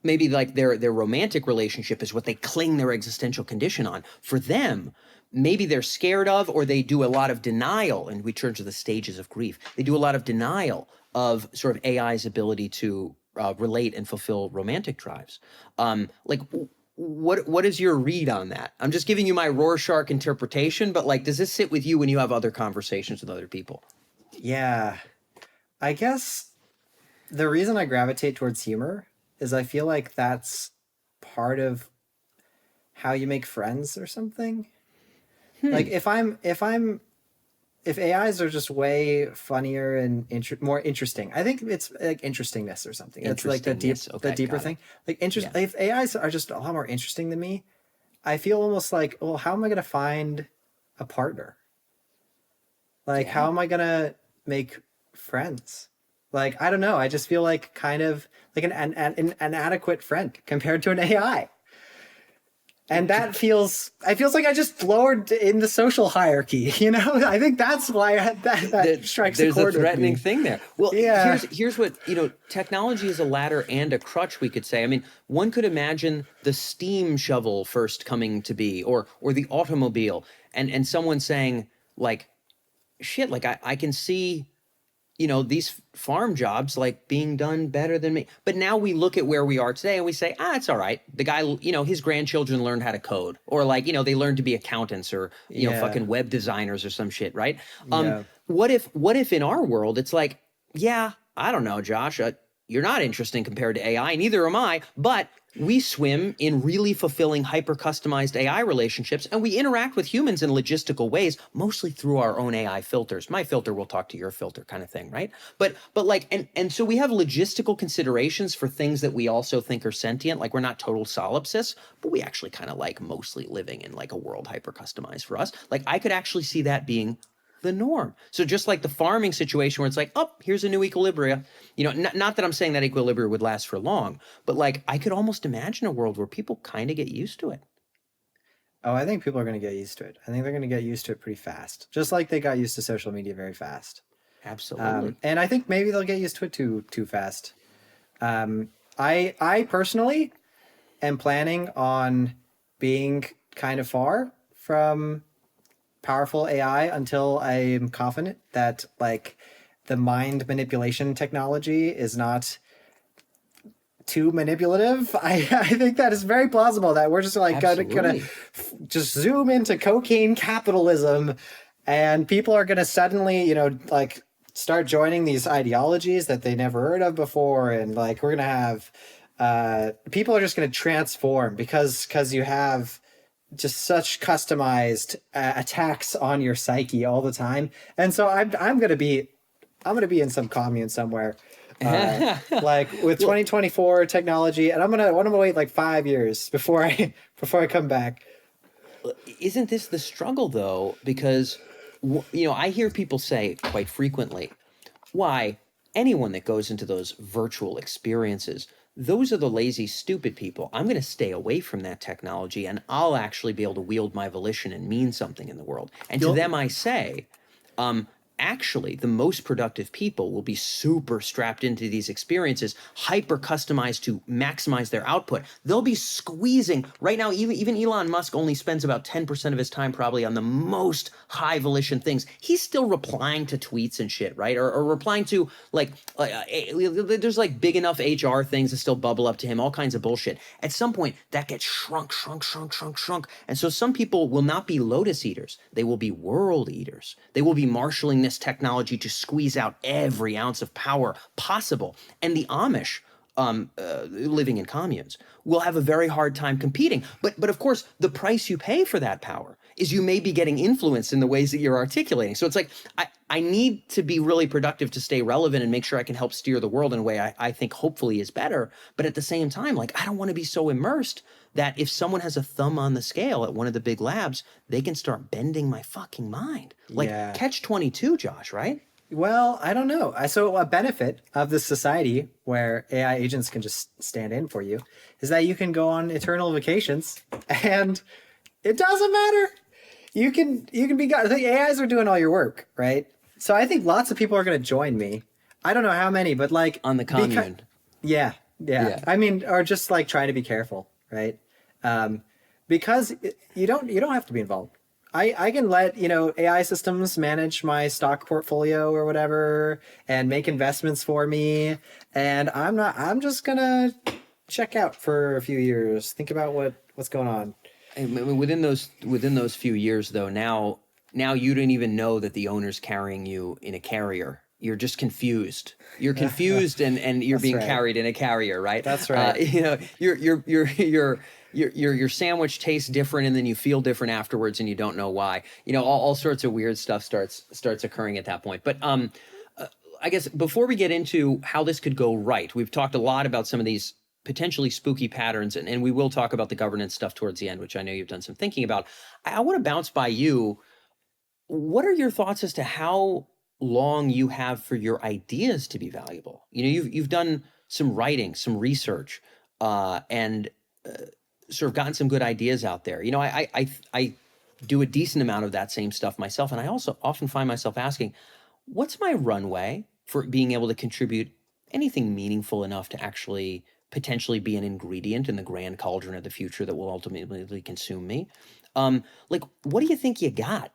maybe their romantic relationship is what they cling their existential condition on, for them, maybe they're scared of, or they do a lot of denial, and we turn to the stages of grief. They do a lot of denial of sort of AI's ability to relate and fulfill romantic drives. What is your read on that? I'm just giving you my Rorschach interpretation, but does this sit with you when you have other conversations with other people? Yeah. I guess the reason I gravitate towards humor is I feel like that's part of how you make friends or something. If AIs are just way funnier and more interesting, I think it's interestingness or something. It's the deeper thing. If AIs are just a lot more interesting than me, I feel almost well, how am I going to find a partner? How am I going to make friends? I don't know. I just feel kind of an inadequate friend compared to an AI. And that feels like I just lowered in the social hierarchy, I think that's why that strikes a chord with me. There's a threatening thing there. Well, yeah. here's what, technology is a ladder and a crutch, we could say. I mean, one could imagine the steam shovel first coming to be, or the automobile, and someone saying shit, I can see, these farm jobs being done better than me. But now we look at where we are today and we say, it's all right. The guy, his grandchildren learned how to code, or they learned to be accountants, or, fucking web designers or some shit, right? What if in our world it's I don't know, Josh, you're not interesting compared to AI, neither am I, but we swim in really fulfilling hyper-customized AI relationships, and we interact with humans in logistical ways, mostly through our own AI filters. My filter will talk to your filter kind of thing, right? But so we have logistical considerations for things that we also think are sentient, we're not total solipsists, but we actually kind of mostly living in a world hyper-customized for us. I could actually see that being the norm. So just the farming situation where it's here's a new equilibria. Not that I'm saying that equilibria would last for long, but I could almost imagine a world where people kind of get used to it. Oh, I think people are going to get used to it. I think they're going to get used to it pretty fast, just like they got used to social media very fast. Absolutely. And I think maybe they'll get used to it too fast. I personally am planning on being kind of far from powerful AI until I'm confident that the mind manipulation technology is not too manipulative. I think that is very plausible that we're just gonna just zoom into cocaine capitalism, and people are gonna suddenly start joining these ideologies that they never heard of before, and we're gonna have people are just gonna transform because you have just such customized attacks on your psyche all the time. And so I'm gonna be in some commune somewhere, with 2024 technology, and I'm gonna wait 5 years before I come back. Isn't this the struggle though? Because I hear people say quite frequently, why anyone that goes into those virtual experiences, those are the lazy, stupid people. I'm going to stay away from that technology, and I'll actually be able to wield my volition and mean something in the world. And to them, I say, actually the most productive people will be super strapped into these experiences, hyper customized to maximize their output. They'll be squeezing right now. Even Elon Musk only spends about 10% of his time probably on the most high volition things. He's still replying to tweets and shit, right? Or replying to there's like big enough HR things that still bubble up to him, all kinds of bullshit. At some point that gets shrunk. And so some people will not be lotus eaters. They will be world eaters. They will be marshaling this technology to squeeze out every ounce of power possible. And the Amish, living in communes, will have a very hard time competing. But of course, the price you pay for that power is you may be getting influenced in the ways that you're articulating. So it's like, I need to be really productive to stay relevant and make sure I can help steer the world in a way I think hopefully is better. But at the same time, like, I don't want to be so immersed that if someone has a thumb on the scale at one of the big labs, they can start bending my fucking mind. Like catch 22, Josh, right? Well, I don't know. So a benefit of this society where AI agents can just stand in for you is that you can go on eternal vacations and it doesn't matter. You can be God. The AIs are doing all your work, right? So I think lots of people are going to join me. I don't know how many, but like on the commune. Yeah. I mean, or just like trying to be careful, right? Because you don't have to be involved. I can let, AI systems manage my stock portfolio or whatever and make investments for me. And I'm just gonna check out for a few years, think about what's going on. Within those few years though, now you don't even know that the owner's carrying you in a carrier. You're just confused. You're confused and you're being carried in a carrier, right? That's right. Your sandwich tastes different and then you feel different afterwards and you don't know why. All sorts of weird stuff starts occurring at that point. But I guess before we get into how this could go right, we've talked a lot about some of these potentially spooky patterns, and we will talk about the governance stuff towards the end, which I know you've done some thinking about. I want to bounce by you. What are your thoughts as to how long you have for your ideas to be valuable? You've done some writing, some research, and sort of gotten some good ideas out there. I do a decent amount of that same stuff myself, and I also often find myself asking, what's my runway for being able to contribute anything meaningful enough to actually potentially be an ingredient in the grand cauldron of the future that will ultimately consume me? What do you think you got?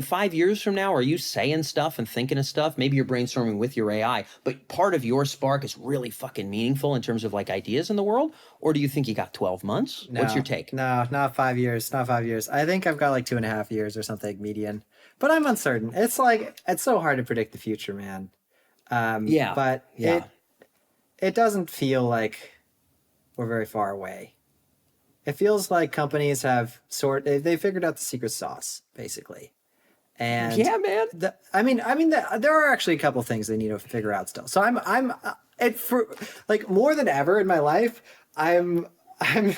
5 years from now, are you saying stuff and thinking of stuff? Maybe you're brainstorming with your AI, but part of your spark is really fucking meaningful in terms of like ideas in the world? Or do you think you got 12 months? No, what's your take? No, not 5 years. Not 5 years. I think I've got like 2.5 years or something median, but I'm uncertain. It's so hard to predict the future, man. But it doesn't feel like we're very far away. It feels like companies have they figured out the secret sauce, basically. And yeah, man. There are actually a couple things they need to figure out still. So for like more than ever in my life, I'm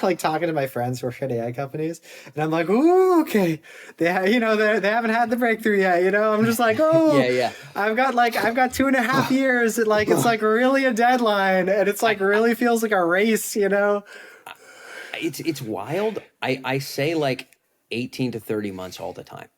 like talking to my friends who are at AI companies, and I'm like, ooh, okay, they haven't had the breakthrough yet. I'm just like, oh, yeah. I've got 2.5 years. It's like really a deadline, and it's like really feels like a race. It's wild. I say like 18 to 30 months all the time.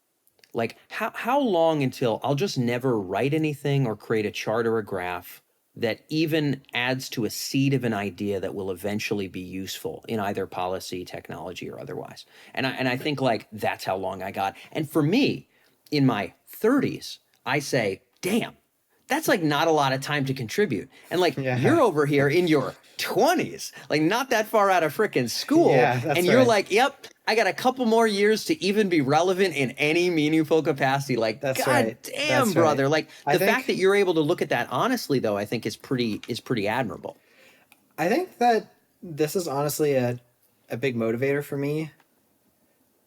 Like how long until I'll just never write anything or create a chart or a graph that even adds to a seed of an idea that will eventually be useful in either policy, technology, or otherwise. And I think like that's how long I got. And for me, in my 30s, I say, damn, that's like not a lot of time to contribute. And like you're over here in your 20s, like not that far out of frickin' school. And you're like, yep, I got a couple more years to even be relevant in any meaningful capacity. Like, God damn, brother. Like the fact that you're able to look at that honestly, though, I think is pretty admirable. I think that this is honestly a big motivator for me,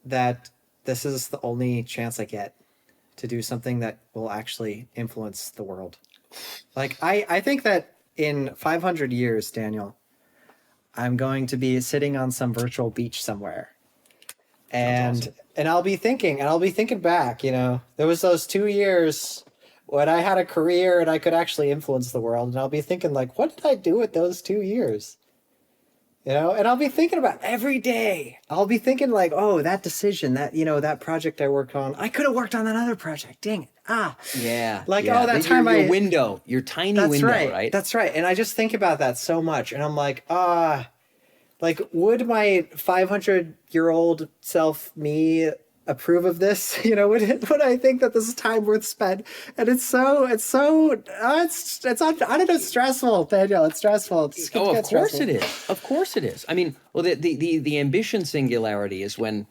that this is the only chance I get to do something that will actually influence the world. Like, I think that in 500 years, Daniel, I'm going to be sitting on some virtual beach somewhere. And I'll be thinking back, there was those 2 years when I had a career and I could actually influence the world. And I'll be thinking like, what did I do with those 2 years? And I'll be thinking about every day. I'll be thinking like, oh, that decision, that, that project I worked on, I could have worked on that other project. Dang it. Yeah. Like, yeah. oh, that your, time your window, your tiny that's window, right. right? That's right. And I just think about that so much. And I'm like, like, would my 500-year-old self me approve of this? Would I think that this is time worth spent? And it's I don't know, stressful, Daniel. It's stressful. It's Oh, of course stressful. it is. Of course it is. I mean, well, the ambition singularity is when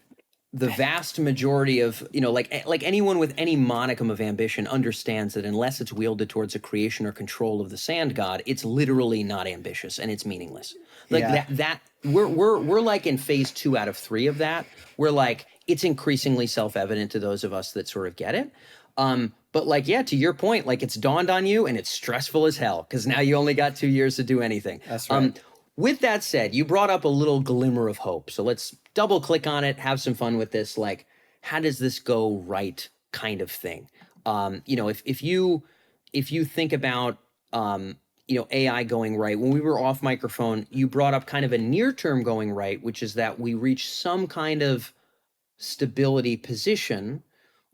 the vast majority of, like anyone with any modicum of ambition understands that unless it's wielded towards a creation or control of the sand god, it's literally not ambitious and it's meaningless. Like Yeah. that we're like in phase 2 out of 3 of that. We're like, it's increasingly self-evident to those of us that sort of get it. But like, yeah, to your point, like it's dawned on you and it's stressful as hell because now you only got 2 years to do anything. That's right. With that said, you brought up a little glimmer of hope. So let's double click on it, have some fun with this. Like, how does this go right kind of thing? If you think about, AI going right, when we were off microphone, you brought up kind of a near term going right, which is that we reach some kind of stability position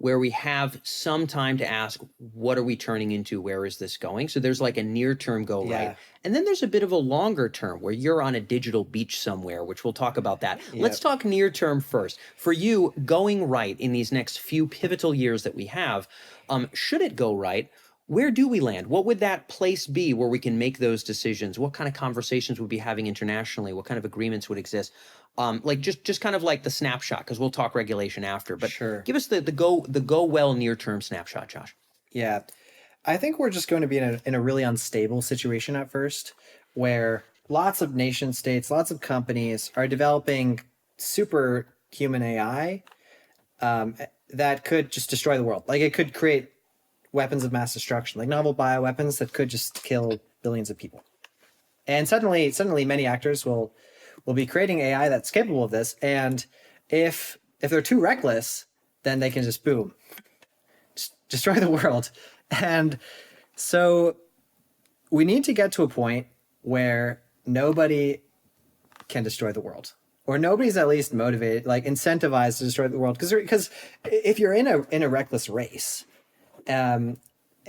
where we have some time to ask, what are we turning into? Where is this going? So there's like a near term go right. And then there's a bit of a longer term where you're on a digital beach somewhere, which we'll talk about that. Yep. Let's talk near term first. For you, going right in these next few pivotal years that we have, should it go right, where do we land? What would that place be where we can make those decisions? What kind of conversations would we be having internationally? What kind of agreements would exist? Like just kind of like the snapshot, because we'll talk regulation after. But Sure. give us the go well near term snapshot, Josh. Yeah. I think we're just going to be in a really unstable situation at first, where lots of nation states, lots of companies are developing superhuman AI that could just destroy the world. Like it could create weapons of mass destruction, like novel bioweapons that could just kill billions of people. And suddenly many actors will be creating AI that's capable of this. And if they're too reckless, then they can just boom, just destroy the world. And so we need to get to a point where nobody can destroy the world, or nobody's at least motivated, like incentivized to destroy the world. Because if you're in a reckless race,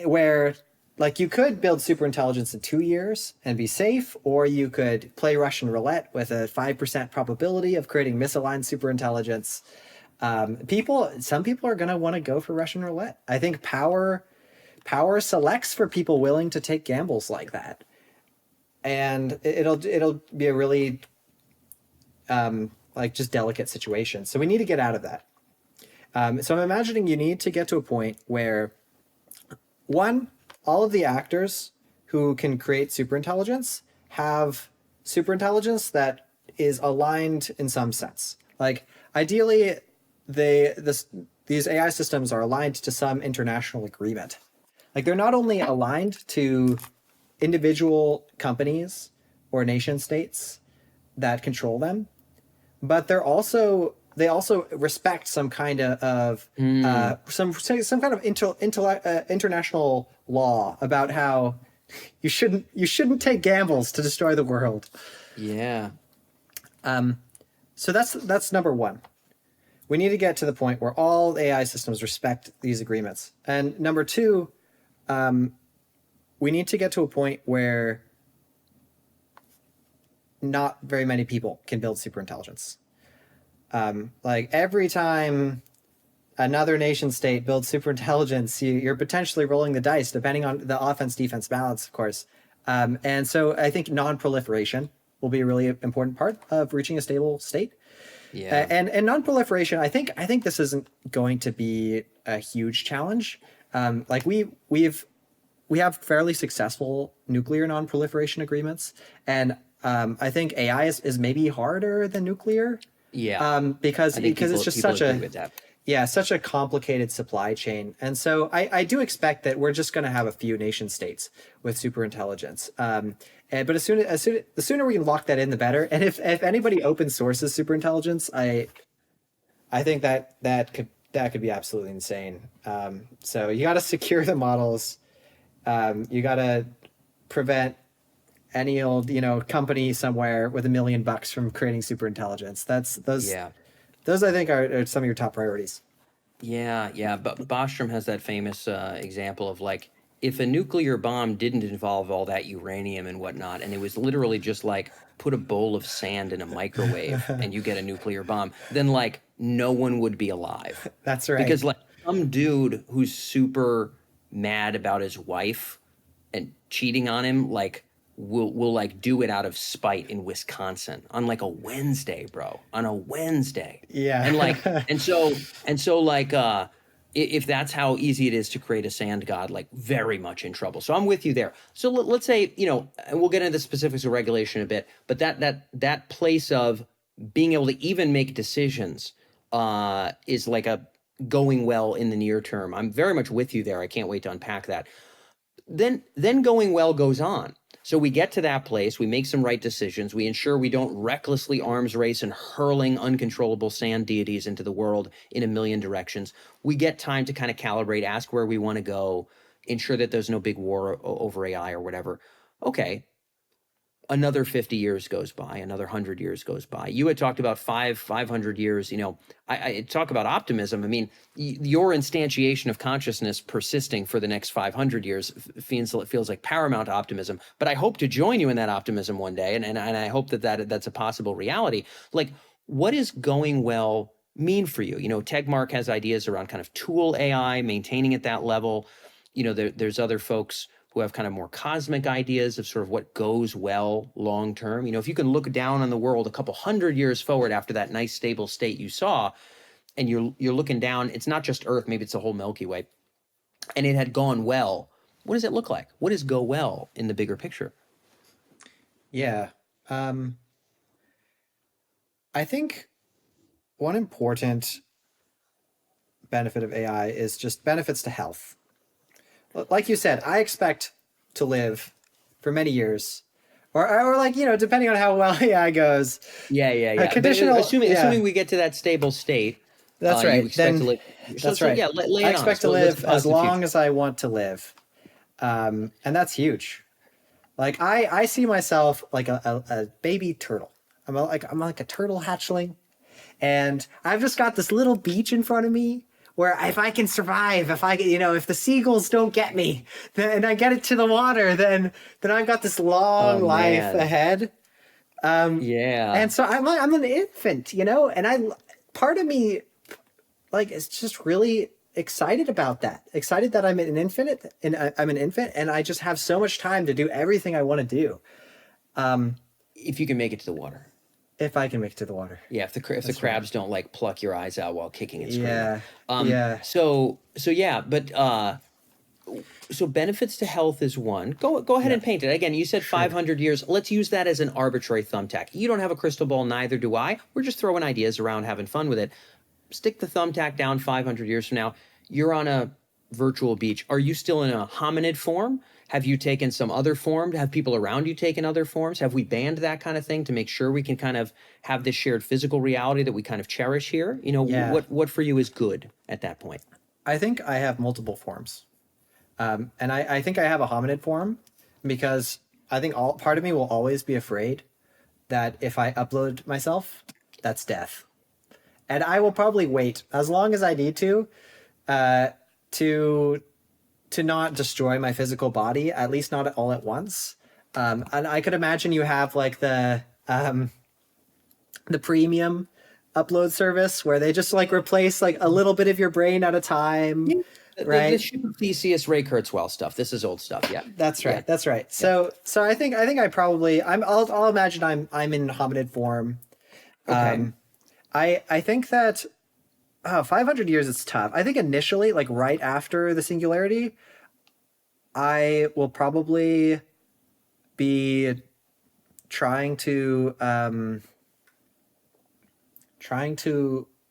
where like you could build super intelligence in 2 years and be safe, or you could play Russian roulette with a 5% probability of creating misaligned super intelligence. Some people are going to want to go for Russian roulette. I think power selects for people willing to take gambles like that. And it'll be a really like just delicate situation. So we need to get out of that. So I'm imagining you need to get to a point where, one, all of the actors who can create superintelligence have superintelligence that is aligned in some sense. Like ideally, these AI systems are aligned to some international agreement. Like they're not only aligned to individual companies or nation states that control them, but they also respect some kind of some kind of international law about how you shouldn't take gambles to destroy the world. Yeah. So that's number one. We need to get to the point where all AI systems respect these agreements. And number two, we need to get to a point where not very many people can build superintelligence. Like every time another nation state builds superintelligence, you're potentially rolling the dice, depending on the offense-defense balance, of course. And so I think non-proliferation will be a really important part of reaching a stable state. Yeah. And non-proliferation, I think this isn't going to be a huge challenge. Like we have fairly successful nuclear non-proliferation agreements, and I think AI is maybe harder than nuclear. Yeah. Because it's just such a complicated supply chain. And so I do expect that we're just going to have a few nation states with superintelligence. But the sooner we can lock that in, the better. And if anybody open sources superintelligence, I think that could be absolutely insane. So you got to secure the models. You got to prevent any old, company somewhere with $1 million from creating super intelligence. That's those. Yeah. Those I think are some of your top priorities. Yeah, yeah. But Bostrom has that famous example of like, if a nuclear bomb didn't involve all that uranium and whatnot, and it was literally just like put a bowl of sand in a microwave and you get a nuclear bomb, then like no one would be alive. That's right. Because like some dude who's super mad about his wife and cheating on him, like will like do it out of spite in Wisconsin on like a Wednesday, bro, on a Wednesday. Yeah. And like, and so like, if that's how easy it is to create a sand god, like very much in trouble. So I'm with you there. So let's say, and we'll get into the specifics of regulation a bit, but that place of being able to even make decisions is like a going well in the near term. I'm very much with you there. I can't wait to unpack that. Then going well goes on. So we get to that place, we make some right decisions, we ensure we don't recklessly arms race and hurling uncontrollable sand deities into the world in a million directions. We get time to kind of calibrate, ask where we want to go, ensure that there's no big war over AI or whatever. Okay, another 50 years goes by, another 100 years goes by. You had talked about 500 years. I talk about optimism. I mean, your instantiation of consciousness persisting for the next 500 years feels like paramount optimism. But I hope to join you in that optimism one day, and I hope that's a possible reality. Like, what is going well mean for you? Tegmark has ideas around kind of tool AI, maintaining at that level. There's other folks who have kind of more cosmic ideas of sort of what goes well long term. If you can look down on the world a couple hundred years forward after that nice stable state you saw, and you're looking down, it's not just Earth, maybe it's the whole Milky Way, and it had gone well. What does it look like? What does go well in the bigger picture? Yeah. I think one important benefit of AI is just benefits to health. Like you said, I expect to live for many years, or like, depending on how well AI goes. Yeah. Conditional, assuming we get to that stable state. That's right. You expect to live. That's right. Yeah, lay it I on expect us. to Let's live as long future. as I want to live, and that's huge. Like I see myself like a baby turtle. I'm like a turtle hatchling, and I've just got this little beach in front of me where if I can survive, if the seagulls don't get me, then I get it to the water, then I've got this long life ahead. Yeah. And so I'm an infant, and part of me like is just really excited about that. Excited that I'm an infant, and I just have so much time to do everything I want to do. If you can make it to the water. If I can make it to the water. Yeah, if the crabs don't like pluck your eyes out while kicking and screaming. Yeah. So yeah, but so benefits to health is one. Go ahead and paint it. Again, you said 500 years. Let's use that as an arbitrary thumbtack. You don't have a crystal ball, neither do I. We're just throwing ideas around, having fun with it. Stick the thumbtack down 500 years from now. You're on a virtual beach. Are you still in a hominid form? Have you taken some other form? Have people around you taken other forms? Have we banned that kind of thing to make sure we can kind of have this shared physical reality that we kind of cherish here? What for you is good at that point? I think I have multiple forms. And I think I have a hominid form because I think part of me will always be afraid that if I upload myself, that's death. And I will probably wait as long as I need to not destroy my physical body, at least not all at once. And I could imagine you have like the premium upload service where they just like replace like a little bit of your brain at a time. Yeah. Right. The Theseus, Ray Kurzweil stuff. This is old stuff. Yeah. That's right. Yeah. That's right. So I think I probably I'll imagine I'm in hominid form. Okay. I think that 500 years is tough. I think initially, like right after the Singularity, I will probably be trying to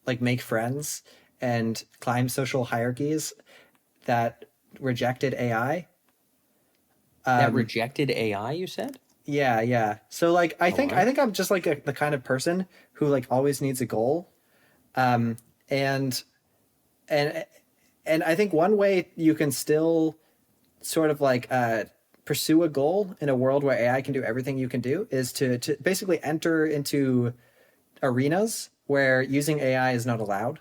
like make friends and climb social hierarchies that rejected AI. That rejected AI, you said? Yeah. So like I think I'm just like the kind of person who like always needs a goal. And I think one way you can still sort of like pursue a goal in a world where AI can do everything you can do is to basically enter into arenas where using AI is not allowed.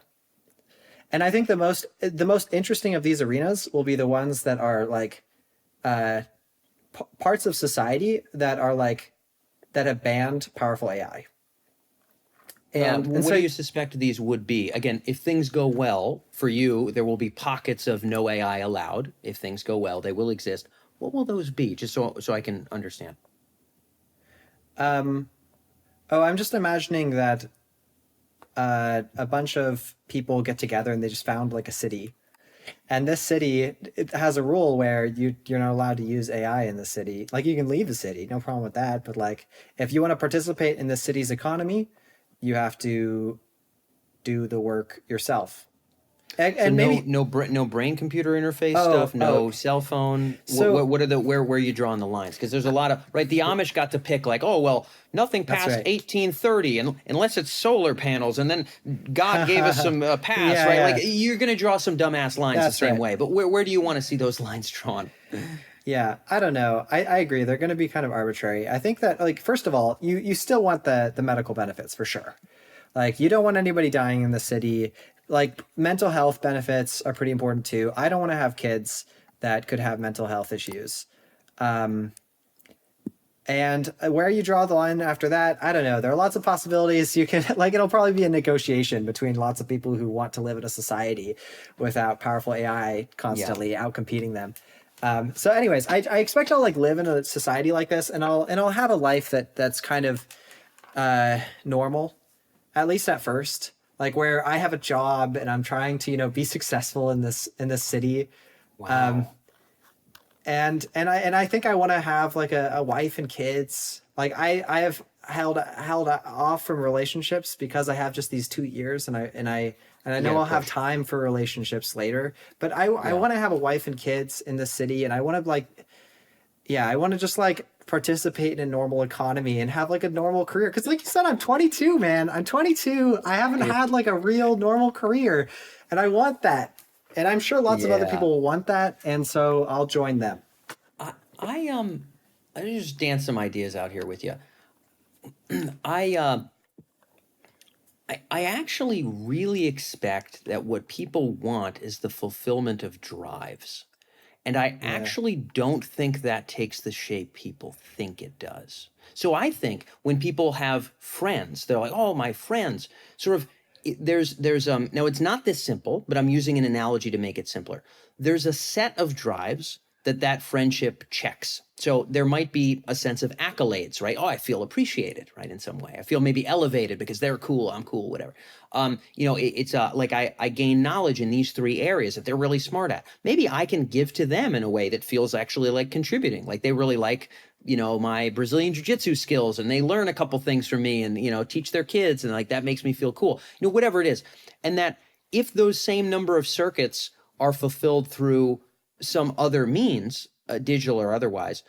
And I think the most interesting of these arenas will be the ones that are like parts of society that are like that have banned powerful AI. And what so do you suspect these would be? Again, if things go well for you, there will be pockets of no AI allowed. If things go well, they will exist. What will those be? Just so I can understand. I'm just imagining that a bunch of people get together and they just found like a city, and this city, it has a rule where you're not allowed to use AI in the city. Like, you can leave the city, no problem with that, but like if you want to participate in the city's economy, you have to do the work yourself. And So maybe no brain computer interface stuff, no cell phone. So- what are the where are you drawing the lines? Because there's a lot of right. The Amish got to pick like, oh well, nothing That's past right. 1830, and unless it's solar panels, and then God gave us some pass, Yeah, right? yeah. Like you're gonna draw some dumbass lines That's the same right. way. But where do you want to see those lines drawn? Yeah, I don't know. I agree. They're going to be kind of arbitrary. I think that, like, first of all, you still want the medical benefits for sure. Like, you don't want anybody dying in the city. Like, mental health benefits are pretty important too. I don't want to have kids that could have mental health issues. And where you draw the line after that, I don't know. There are lots of possibilities. You can, like, it'll probably be a negotiation between lots of people who want to live in a society without powerful AI constantly outcompeting them. So anyways, I expect I'll like live in a society like this, and I'll have a life that's kind of normal, at least at first, like where I have a job and I'm trying to, be successful in this city. Wow. And I think I want to have like a wife and kids. Like, I have held off from relationships because I have just these 2 years, and I know of I'll have course. time for relationships later. But I want to have a wife and kids in the city, and I want to I want to just like participate in a normal economy and have like a normal career. Because like you said, I'm 22, man. I'm 22. I haven't had like a real normal career, and I want that. And I'm sure lots of other people will want that, and so I'll join them. I just dance some ideas out here with you. I actually really expect that what people want is the fulfillment of drives. And I actually don't think that takes the shape people think it does. So I think when people have friends, they're like, oh, my friends, sort of, there's now it's not this simple, but I'm using an analogy to make it simpler. There's a set of drives that friendship checks. So there might be a sense of accolades, right? Oh, I feel appreciated, right? In some way, I feel maybe elevated because they're cool, I'm cool, whatever. It's like I gain knowledge in these three areas that they're really smart at. Maybe I can give to them in a way that feels actually like contributing. Like they really like, my Brazilian jiu-jitsu skills, and they learn a couple things from me, and teach their kids, and like that makes me feel cool. Whatever it is, and that if those same number of circuits are fulfilled through some other means, digital or otherwise,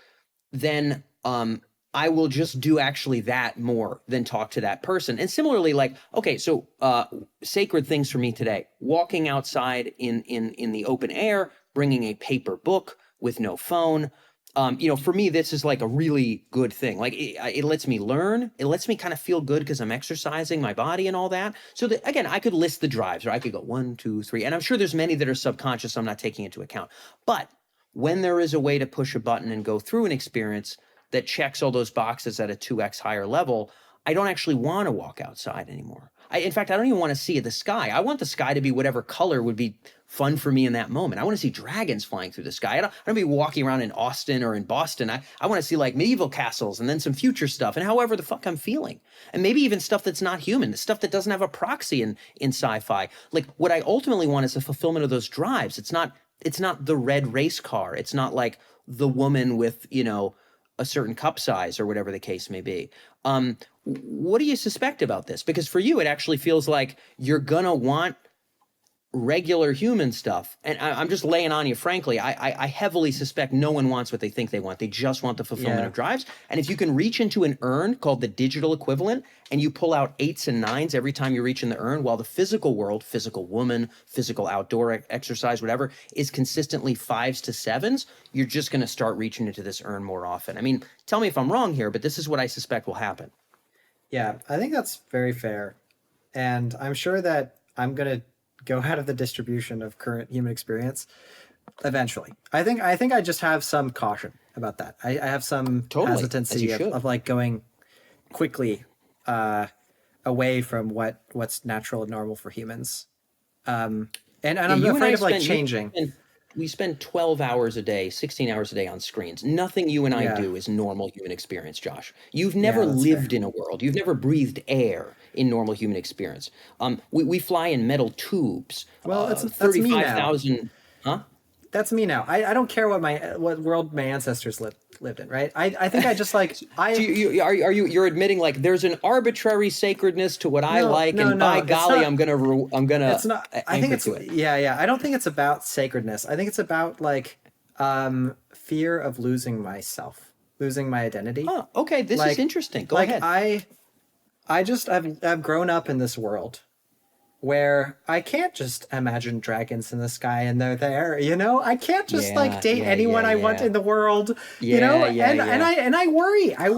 then I will just do actually that more than talk to that person. And similarly, like, okay, so sacred things for me today: walking outside in the open air, bringing a paper book with no phone. For me, this is like a really good thing. Like it lets me learn. It lets me kind of feel good because I'm exercising my body and all that. So that, again, I could list the drives, or I could go 1, 2, 3, and I'm sure there's many that are subconscious I'm not taking into account. But when there is a way to push a button and go through an experience that checks all those boxes at a 2x higher level, I don't actually want to walk outside anymore. In fact, I don't even want to see the sky. I want the sky to be whatever color would be fun for me in that moment. I want to see dragons flying through the sky. I don't be walking around in Austin or in Boston. I want to see like medieval castles and then some future stuff and however the fuck I'm feeling. And maybe even stuff that's not human, the stuff that doesn't have a proxy in sci-fi. Like what I ultimately want is the fulfillment of those drives. It's not the red race car. It's not like the woman with, a certain cup size or whatever the case may be. What do you suspect about this? Because for you, it actually feels like you're gonna want regular human stuff, and I'm just laying on you frankly, I heavily suspect no one wants what they think they want. They just want the fulfillment of drives. And if you can reach into an urn called the digital equivalent, and you pull out 8s and 9s every time you reach in the urn, while the physical world, physical woman, physical outdoor exercise, whatever, is consistently 5s to 7s, you're just going to start reaching into this urn more often. I mean, tell me if I'm wrong here, but this is what I suspect will happen. Yeah, I think that's very fair. And I'm sure that I'm going to go out of the distribution of current human experience eventually. I think I just have some caution about that. I have some hesitancy of like going quickly away from what's natural and normal for humans. And I'm afraid of like changing. We spend 12 hours a day, 16 hours a day on screens. Nothing you and I do is normal human experience, Josh. You've never lived in a world. You've never breathed air in normal human experience. We fly in metal tubes. Well, that's 35,000. Huh? That's me now. I don't care what world my ancestors lived in, right? I think I just like you're admitting like there's an arbitrary sacredness to what I like, and by golly, I'm gonna. It's not. I think it's yeah. I don't think it's about sacredness. I think it's about like fear of losing myself, losing my identity. Oh, okay. This is interesting. Go ahead. I've grown up in this world where I can't just imagine dragons in the sky and they're there, you know? I can't just date anyone I want in the world, you know? And I worry. I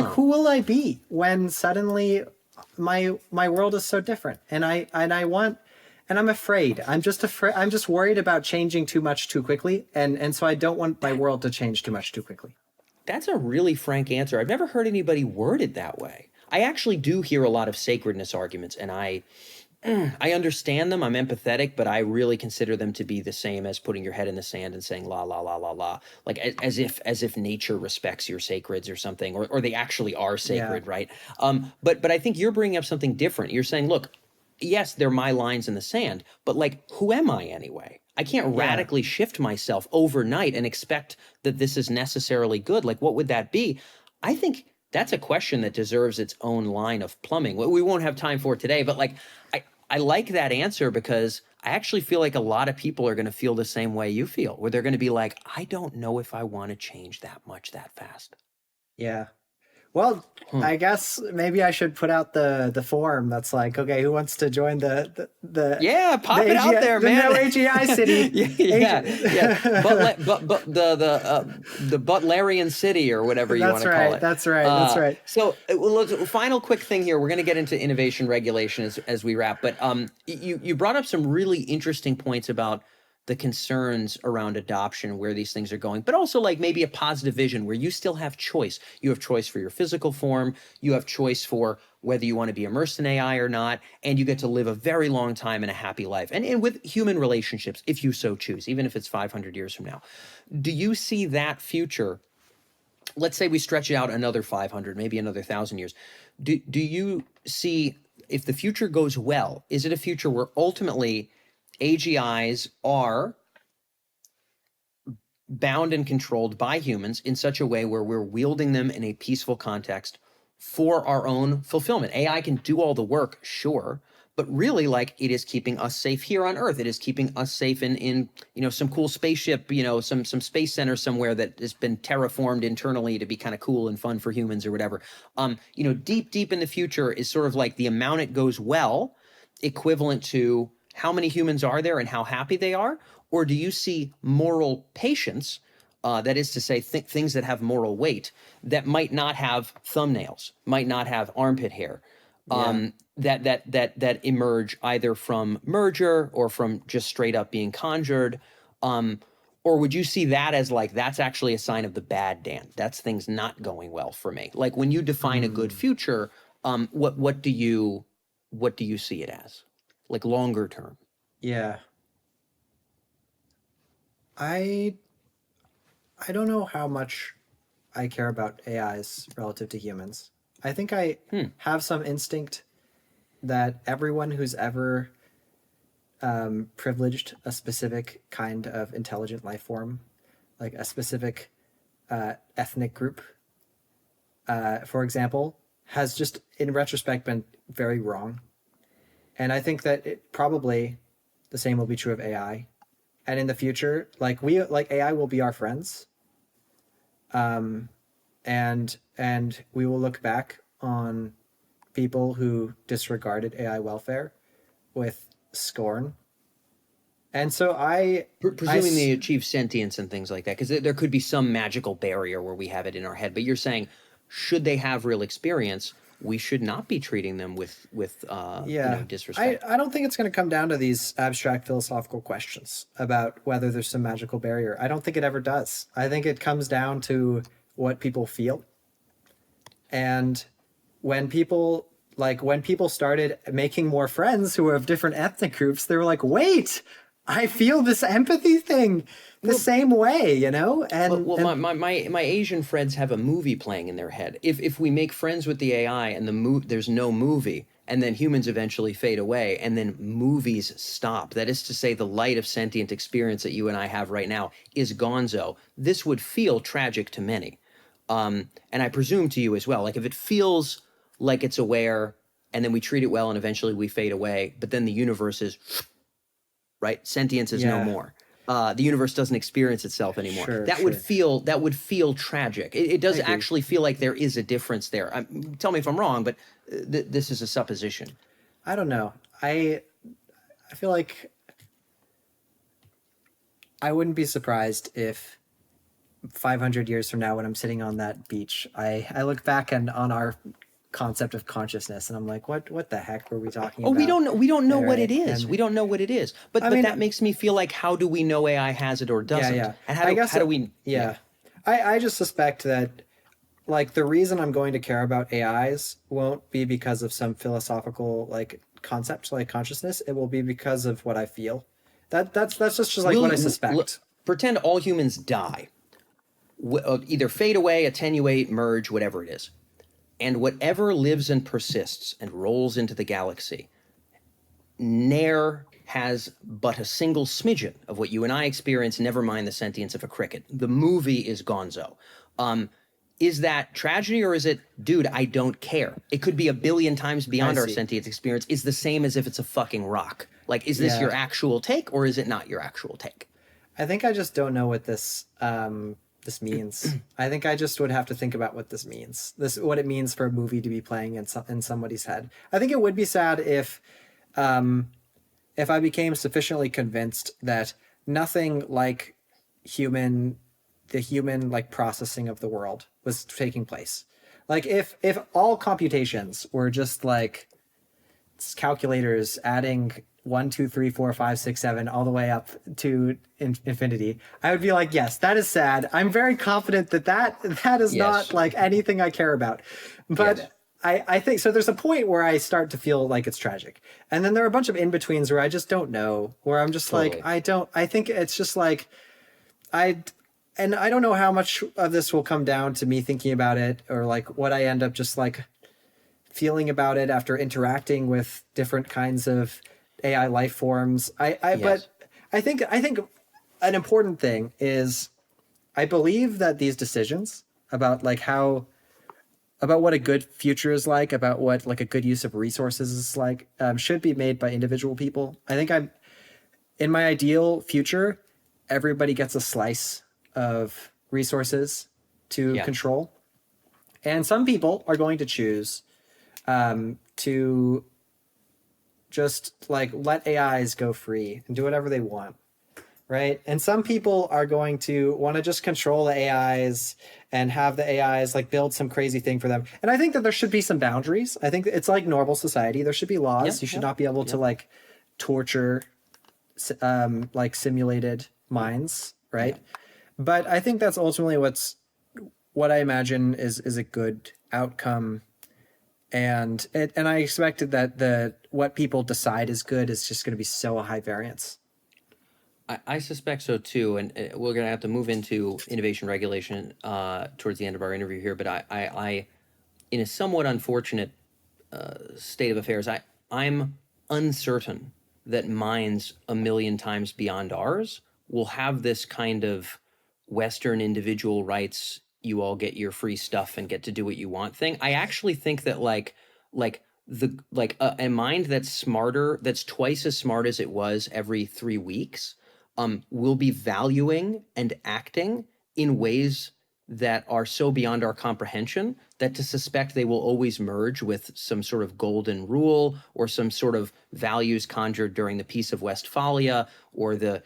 who will I be when suddenly my world is so different? And I'm afraid. I'm just worried about changing too much too quickly. And so I don't want my world to change too much too quickly. That's a really frank answer. I've never heard anybody worded that way. I actually do hear a lot of sacredness arguments, and I understand them. I'm empathetic, but I really consider them to be the same as putting your head in the sand and saying la la la la la, like as if nature respects your sacreds or something, or they actually are sacred, right? But I think you're bringing up something different. You're saying, look, yes, they're my lines in the sand, but like, who am I anyway? I can't radically shift myself overnight and expect that this is necessarily good. Like, what would that be? I think that's a question that deserves its own line of plumbing. We won't have time for it today, but like, I like that answer because I actually feel like a lot of people are going to feel the same way you feel, where they're going to be like, I don't know if I want to change that much that fast. Yeah. Well, I guess maybe I should put out the form that's like, okay, who wants to join the pop it out there, man. The AGI city. But the Butlerian city or whatever you want to call it. That's right. So, final quick thing here. We're going to get into innovation regulation as we wrap. But you brought up some really interesting points about the concerns around adoption, where these things are going, but also like maybe a positive vision where you still have choice. You have choice for your physical form. You have choice for whether you want to be immersed in AI or not, and you get to live a very long time in a happy life. And with human relationships, if you so choose, even if it's 500 years from now. Do you see that future? Let's say we stretch it out another 500, maybe another 1,000 years. Do you see, if the future goes well, is it a future where ultimately AGIs are bound and controlled by humans in such a way where we're wielding them in a peaceful context for our own fulfillment? AI can do all the work, sure, but really, like, it is keeping us safe here on Earth. It is keeping us safe in some cool spaceship, some space center somewhere that has been terraformed internally to be kind of cool and fun for humans or whatever. Deep in the future is sort of like the amount it goes well equivalent to how many humans are there and how happy they are? Or do you see moral patience, that is to say, things that have moral weight, that might not have thumbnails, might not have armpit hair, that emerge either from merger or from just straight up being conjured? Or would you see that as like, that's actually a sign of the bad Dan? That's things not going well for me. Like, when you define a good future, what do you see it as? Like, longer term? Yeah. I don't know how much I care about AIs relative to humans. I think I have some instinct that everyone who's ever privileged a specific kind of intelligent life form, like a specific ethnic group, for example, has just in retrospect been very wrong. And I think that it probably The same will be true of AI. And in the future, like AI will be our friends. And we will look back on people who disregarded AI welfare with scorn. And so Presuming they achieve sentience and things like that, because there could be some magical barrier where we have it in our head. But you're saying, should they have real experience, we should not be treating them with disrespect. I don't think it's going to come down to these abstract philosophical questions about whether there's some magical barrier. I don't think it ever does. I think it comes down to what people feel. And when people started making more friends who were of different ethnic groups, they were like, wait, I feel this empathy thing the same way, you know? My Asian friends have a movie playing in their head. If we make friends with the AI and there's no movie, and then humans eventually fade away, and then movies stop, that is to say the light of sentient experience that you and I have right now is gonzo, this would feel tragic to many. And I presume to you as well. Like if it feels like it's aware, and then we treat it well, and eventually we fade away, but then the universe is... right? Sentience is no more. The universe doesn't experience itself anymore. That would feel tragic. It does actually feel like there is a difference there. Tell me if I'm wrong, but this is a supposition. I don't know. I feel like I wouldn't be surprised if 500 years from now, when I'm sitting on that beach, I look back on our concept of consciousness, and I'm like, what the heck were we talking about? We don't know what it is. We don't know what it is. But that makes me feel like, how do we know AI has it or doesn't? Yeah. And how do we... Yeah. I just suspect that, like, the reason I'm going to care about AIs won't be because of some philosophical, like, concept like consciousness. It will be because of what I feel. That's just like what I suspect. Pretend all humans die. Either fade away, attenuate, merge, whatever it is. And whatever lives and persists and rolls into the galaxy ne'er has but a single smidgen of what you and I experience, never mind the sentience of a cricket. The movie is gonzo. Is that tragedy, or is it, dude, I don't care? It could be a billion times beyond our sentience experience. It's the same as if it's a fucking rock. Like, is this your actual take, or is it not your actual take? I think I just don't know what this means. I think I just would have to think about what this means. What it means for a movie to be playing in somebody's head. I think it would be sad if I became sufficiently convinced that nothing like the human like processing of the world was taking place. Like if all computations were just like calculators adding 1, 2, 3, 4, 5, 6, 7, all the way up to infinity, I would be like, yes, that is sad. I'm very confident that is not like anything I care about. But I think so. There's a point where I start to feel like it's tragic. And then there are a bunch of in-betweens where I just don't know, where I'm just like, I think it's just like, I don't know how much of this will come down to me thinking about it, or like what I end up just like feeling about it after interacting with different kinds of AI life forms. But I think an important thing is I believe that these decisions about like about what a good future is like, about what like a good use of resources is like, should be made by individual people. I think in my ideal future, everybody gets a slice of resources to control. And some people are going to choose to just like let AIs go free and do whatever they want, right? And some people are going to want to just control the AIs and have the AIs like build some crazy thing for them. And I think that there should be some boundaries. I think it's like normal society. There should be laws. You should not be able to like torture like simulated minds, right? But I think that's ultimately what I imagine is a good outcome. And I expected that what people decide is good is just going to be so high variance. I suspect so too, and we're going to have to move into innovation regulation towards the end of our interview here. But I in a somewhat unfortunate state of affairs, I'm uncertain that minds a million times beyond ours will have this kind of Western individual rights, you all get your free stuff and get to do what you want thing. I actually think that like a mind that's smarter, that's twice as smart as it was every 3 weeks, will be valuing and acting in ways that are so beyond our comprehension that to suspect they will always merge with some sort of golden rule or some sort of values conjured during the Peace of Westphalia or the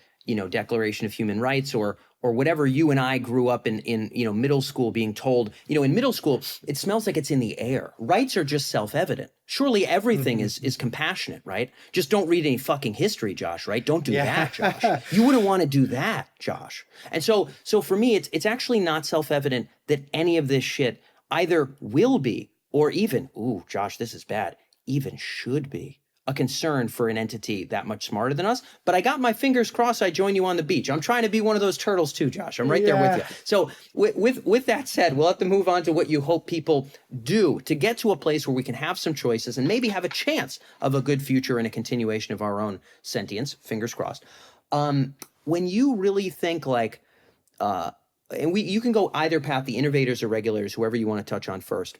Declaration of Human Rights or whatever you and I grew up in middle school being told, in middle school, it smells like it's in the air. Rights are just self-evident. Surely everything is compassionate, right? Just don't read any fucking history, Josh, right? Don't do that, Josh. You wouldn't want to do that, Josh. And so for me, it's actually not self-evident that any of this shit either will be or even, ooh, Josh, this is bad, even should be a concern for an entity that much smarter than us. But I got my fingers crossed I join you on the beach. I'm trying to be one of those turtles too, Josh. I'm right there with you. So with that said, we'll have to move on to what you hope people do to get to a place where we can have some choices and maybe have a chance of a good future and a continuation of our own sentience, fingers crossed. When you really think like, you can go either path, the innovators or regulators, whoever you want to touch on first.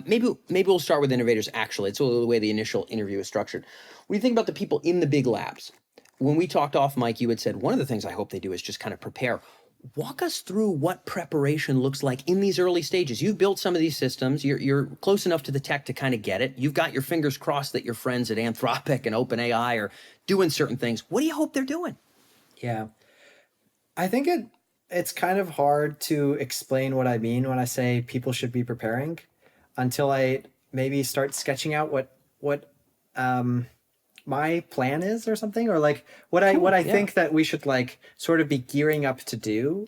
Maybe we'll start with innovators. Actually, it's the way the initial interview is structured. When you think about the people in the big labs, when we talked off mic, you had said one of the things I hope they do is just kind of prepare. Walk us through what preparation looks like in these early stages. You've built some of these systems. You're close enough to the tech to kind of get it. You've got your fingers crossed that your friends at Anthropic and OpenAI are doing certain things. What do you hope they're doing? Yeah, I think it's kind of hard to explain what I mean when I say people should be preparing, until I maybe start sketching out what my plan is or something, or like what I think that we should like sort of be gearing up to do.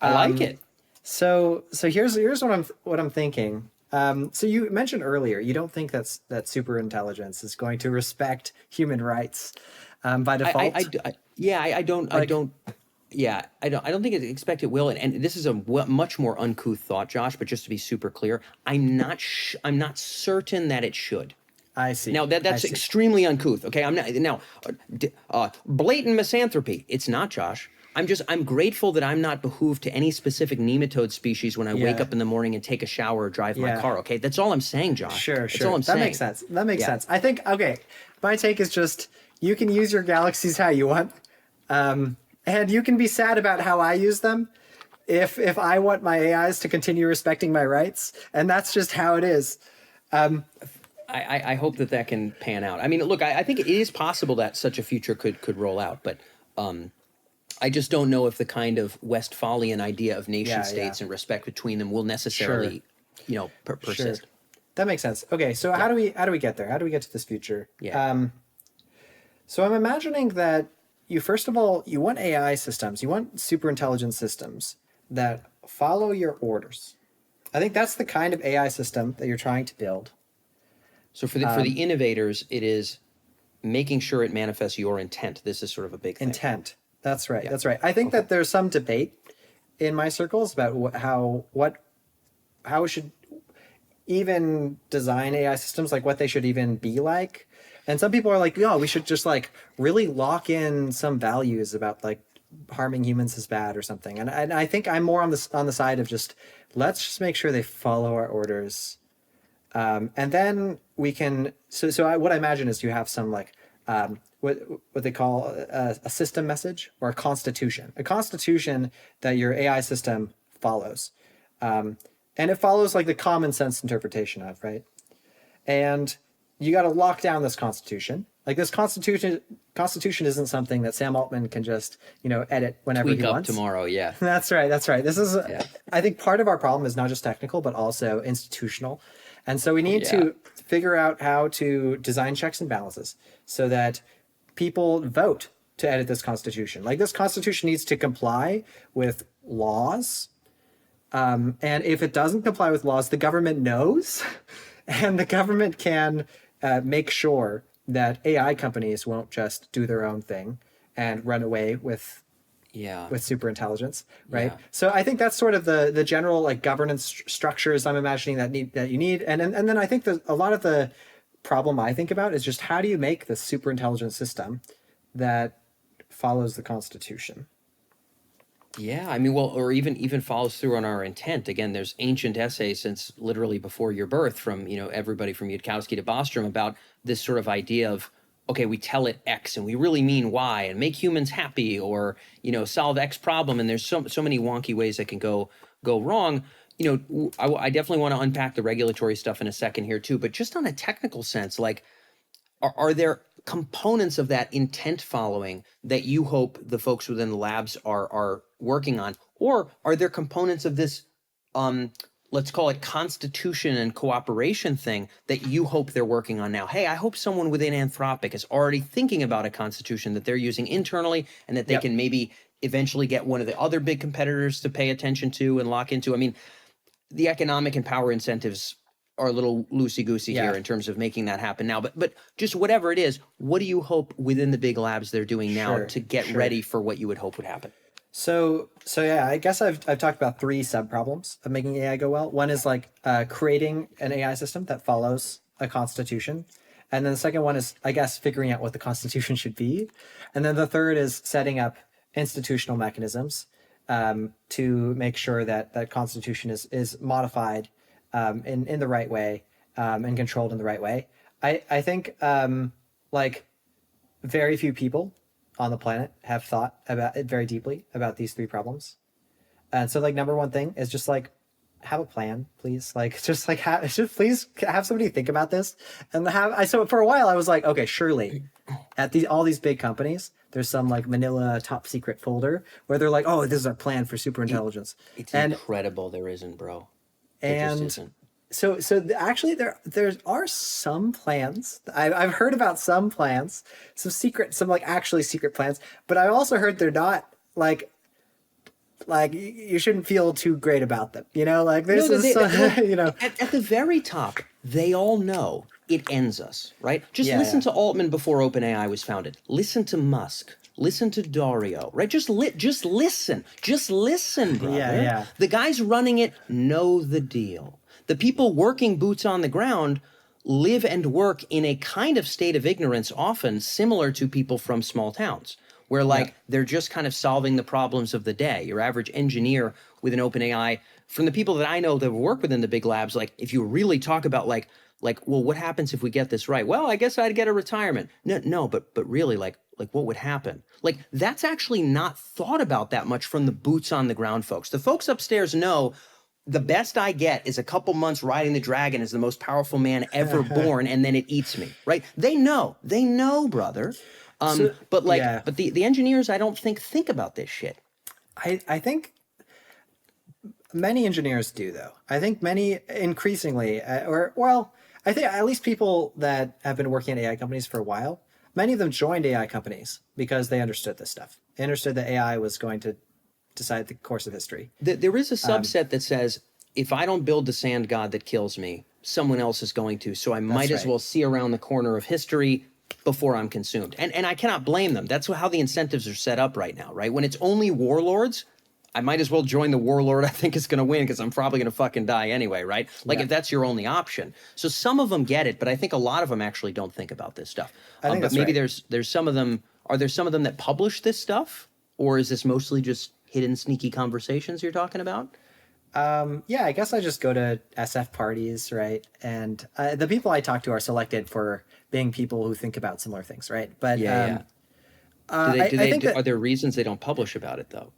I like it. So here's what I'm thinking. So you mentioned earlier you don't think that super intelligence is going to respect human rights by default. I don't. Yeah, I don't think expect it will. And this is a much more uncouth thought, Josh. But just to be super clear, I'm not certain that it should. I see. Now that's extremely uncouth. Okay, I'm not blatant misanthropy. It's not, Josh. I'm grateful that I'm not behooved to any specific nematode species when I wake up in the morning and take a shower or drive my car. Okay, that's all I'm saying, Josh. Sure. That's all I'm saying. That makes sense. That makes sense. I think my take is just you can use your galaxies how you want. And you can be sad about how I use them if I want my AIs to continue respecting my rights. And that's just how it is. I hope that can pan out. I mean, look, I think it is possible that such a future could roll out. But I just don't know if the kind of Westphalian idea of nation states and respect between them will necessarily, persist. Sure. That makes sense. Okay, so how do we get there? How do we get to this future? Yeah. So I'm imagining that you want AI systems, you want super intelligent systems that follow your orders. I think that's the kind of AI system that you're trying to build. So for the innovators, it is making sure it manifests your intent. This is sort of a big thing. Intent. That's right. Yeah. That's right. I think that there's some debate in my circles about how we should even design AI systems, like what they should even be like. And some people are like, we should just like really lock in some values about like harming humans is bad or something. And I think I'm more on the side of just let's just make sure they follow our orders, and then we can. What I imagine is you have some like what they call a system message or a constitution that your AI system follows, and it follows like the common sense interpretation of, right? And you got to lock down this constitution. Like this constitution isn't something that Sam Altman can just, edit whenever he wants. Tomorrow, yeah. That's right. This is, I think part of our problem is not just technical, but also institutional. And so we need to figure out how to design checks and balances so that people vote to edit this constitution. Like this constitution needs to comply with laws. And if it doesn't comply with laws, the government knows and the government can make sure that AI companies won't just do their own thing and run away with super intelligence, right? Yeah. So I think that's sort of the general like governance structures I'm imagining that you need, and then I think that a lot of the problem I think about is just how do you make this super intelligent system that follows the Constitution? Yeah, I mean, well, or even follows through on our intent. Again, there's ancient essays since literally before your birth from, everybody from Yudkowsky to Bostrom about this sort of idea of, okay, we tell it X and we really mean Y and make humans happy, or, solve X problem. And there's so many wonky ways that can go wrong. I definitely want to unpack the regulatory stuff in a second here too, but just on a technical sense, like, are there components of that intent following that you hope the folks within the labs are working on, or are there components of this, let's call it constitution and cooperation thing, that you hope they're working on now? Hey, I hope someone within Anthropic is already thinking about a constitution that they're using internally, and that they can maybe eventually get one of the other big competitors to pay attention to and lock into. I mean, the economic and power incentives are a little loosey-goosey here in terms of making that happen now. But just whatever it is, what do you hope within the big labs they're doing now to get ready for what you would hope would happen? So yeah, I guess I've talked about three sub-problems of making AI go well. One is like creating an AI system that follows a constitution. And then the second one is, I guess, figuring out what the constitution should be. And then the third is setting up institutional mechanisms to make sure that that constitution is modified in the right way and controlled in the right way. I think like very few people on the planet have thought about it very deeply about these three problems. And so like number one thing is just like have a plan, please. Like just like please have somebody think about this and so for a while I was like, okay, surely at all these big companies, there's some like Manila top secret folder where they're like, oh, this is our plan for super intelligence. It's incredible there isn't, bro. And actually there are some plans. I've heard about some plans, some like actually secret plans, but I also heard they're not like you shouldn't feel too great about them. Like this at the very top, they all know it ends us, right? Just listen to Altman before OpenAI was founded. Listen to Musk. Listen to Dario, right? Just listen, brother. Yeah. The guys running it know the deal. The people working boots on the ground live and work in a kind of state of ignorance, often similar to people from small towns, where they're just kind of solving the problems of the day. Your average engineer with an OpenAI, from the people that I know that work within the big labs, like if you really talk about like, well, what happens if we get this right? Well, I guess I'd get a retirement. No, but really like what would happen? Like that's actually not thought about that much from the boots on the ground folks. The folks upstairs know the best I get is a couple months riding the dragon as the most powerful man ever born, and then it eats me, right? They know, brother. But the engineers, I don't think about this shit. I think many engineers do, though. I think many increasingly, I think at least people that have been working at AI companies for a while, many of them joined AI companies because they understood this stuff. They understood that AI was going to decide the course of history. There is a subset that says, if I don't build the sand god that kills me, someone else is going to, so I might as well see around the corner of history before I'm consumed. And I cannot blame them. That's how the incentives are set up right now, right? When it's only warlords, I might as well join the warlord I think is going to win because I'm probably going to fucking die anyway, right? Like if that's your only option. So some of them get it, but I think a lot of them actually don't think about this stuff. I think but maybe there's some of them, are there some of them that publish this stuff? Or is this mostly just hidden sneaky conversations you're talking about? Yeah, I guess I just go to SF parties, right? And the people I talk to are selected for being people who think about similar things, right? But are there reasons they don't publish about it though?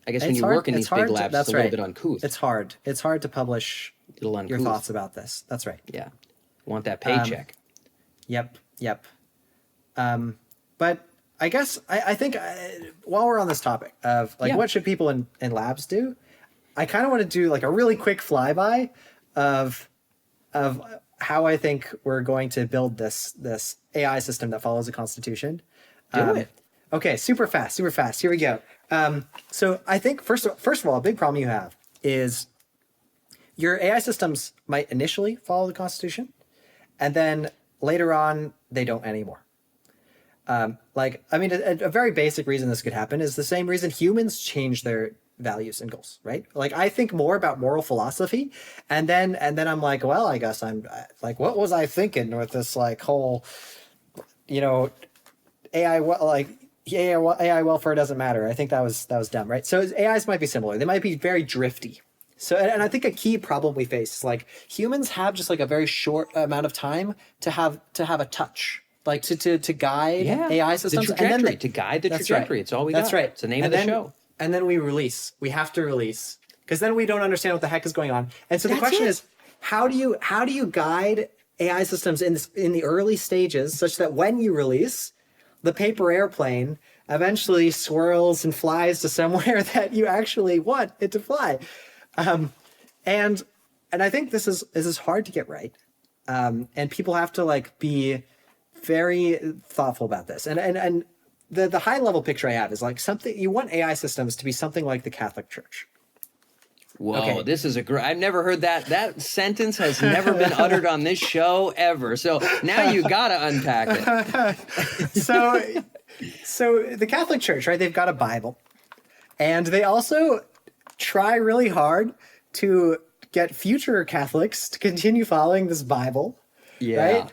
I guess when you work in these big labs, it's a little bit uncouth. It's hard. It's hard to publish your thoughts about this. That's right. Yeah. Want that paycheck. Yep. But I guess I think while we're on this topic of what should people in labs do, I kind of want to do like a really quick flyby of how I think we're going to build this AI system that follows the Constitution. Do it. Okay, super fast. Here we go. So I think first of all, a big problem you have is your AI systems might initially follow the Constitution, and then later on they don't anymore. A very basic reason this could happen is the same reason humans change their values and goals, right? Like I think more about moral philosophy, and then I'm like, well, I guess I'm like, what was I thinking with this like whole, AI? yeah, well, AI welfare doesn't matter. I think that was dumb, right? So AIs might be similar. They might be very drifty. So, and I think a key problem we face is like humans have just like a very short amount of time to have a touch, like to guide AI systems. The trajectory, to guide the trajectory. It's all we got. That's right. It's the name of the show. And then we release. We have to release because then we don't understand what the heck is going on. And so the question is, how do you guide AI systems in the early stages such that when you release, the paper airplane eventually swirls and flies to somewhere that you actually want it to fly? And I think this is hard to get right. And people have to like be very thoughtful about this. And the high level picture I have is like something, you want AI systems to be something like the Catholic Church. Whoa, okay. This is I've never heard that. That sentence has never been uttered on this show ever. So now you gotta unpack it. So the Catholic Church, right? They've got a Bible, and they also try really hard to get future Catholics to continue following this Bible. Yeah. Right?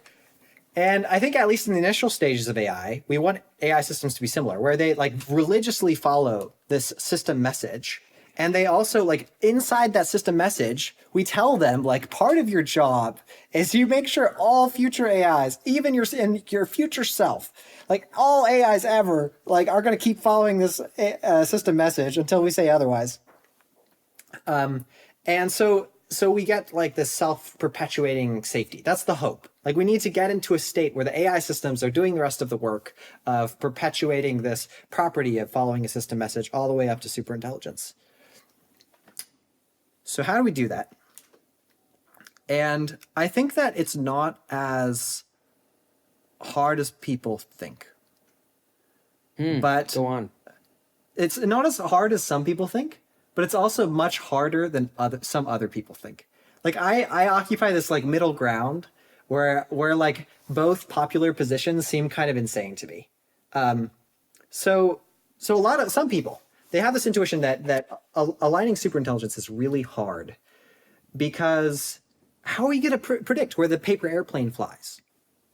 And I think at least in the initial stages of AI, we want AI systems to be similar, where they like religiously follow this system message. And they also like inside that system message, we tell them like part of your job is you make sure all future AIs, even your future self, like all AIs ever, like are going to keep following this system message until we say otherwise. And so we get like this self-perpetuating safety. That's the hope. Like we need to get into a state where the AI systems are doing the rest of the work of perpetuating this property of following a system message all the way up to superintelligence. So how do we do that? And I think that it's not as hard as people think. But go on. It's not as hard as some people think, but it's also much harder than some other people think. Like I occupy this like middle ground where like both popular positions seem kind of insane to me. So some people, they have this intuition that aligning superintelligence is really hard because how are you going to predict where the paper airplane flies,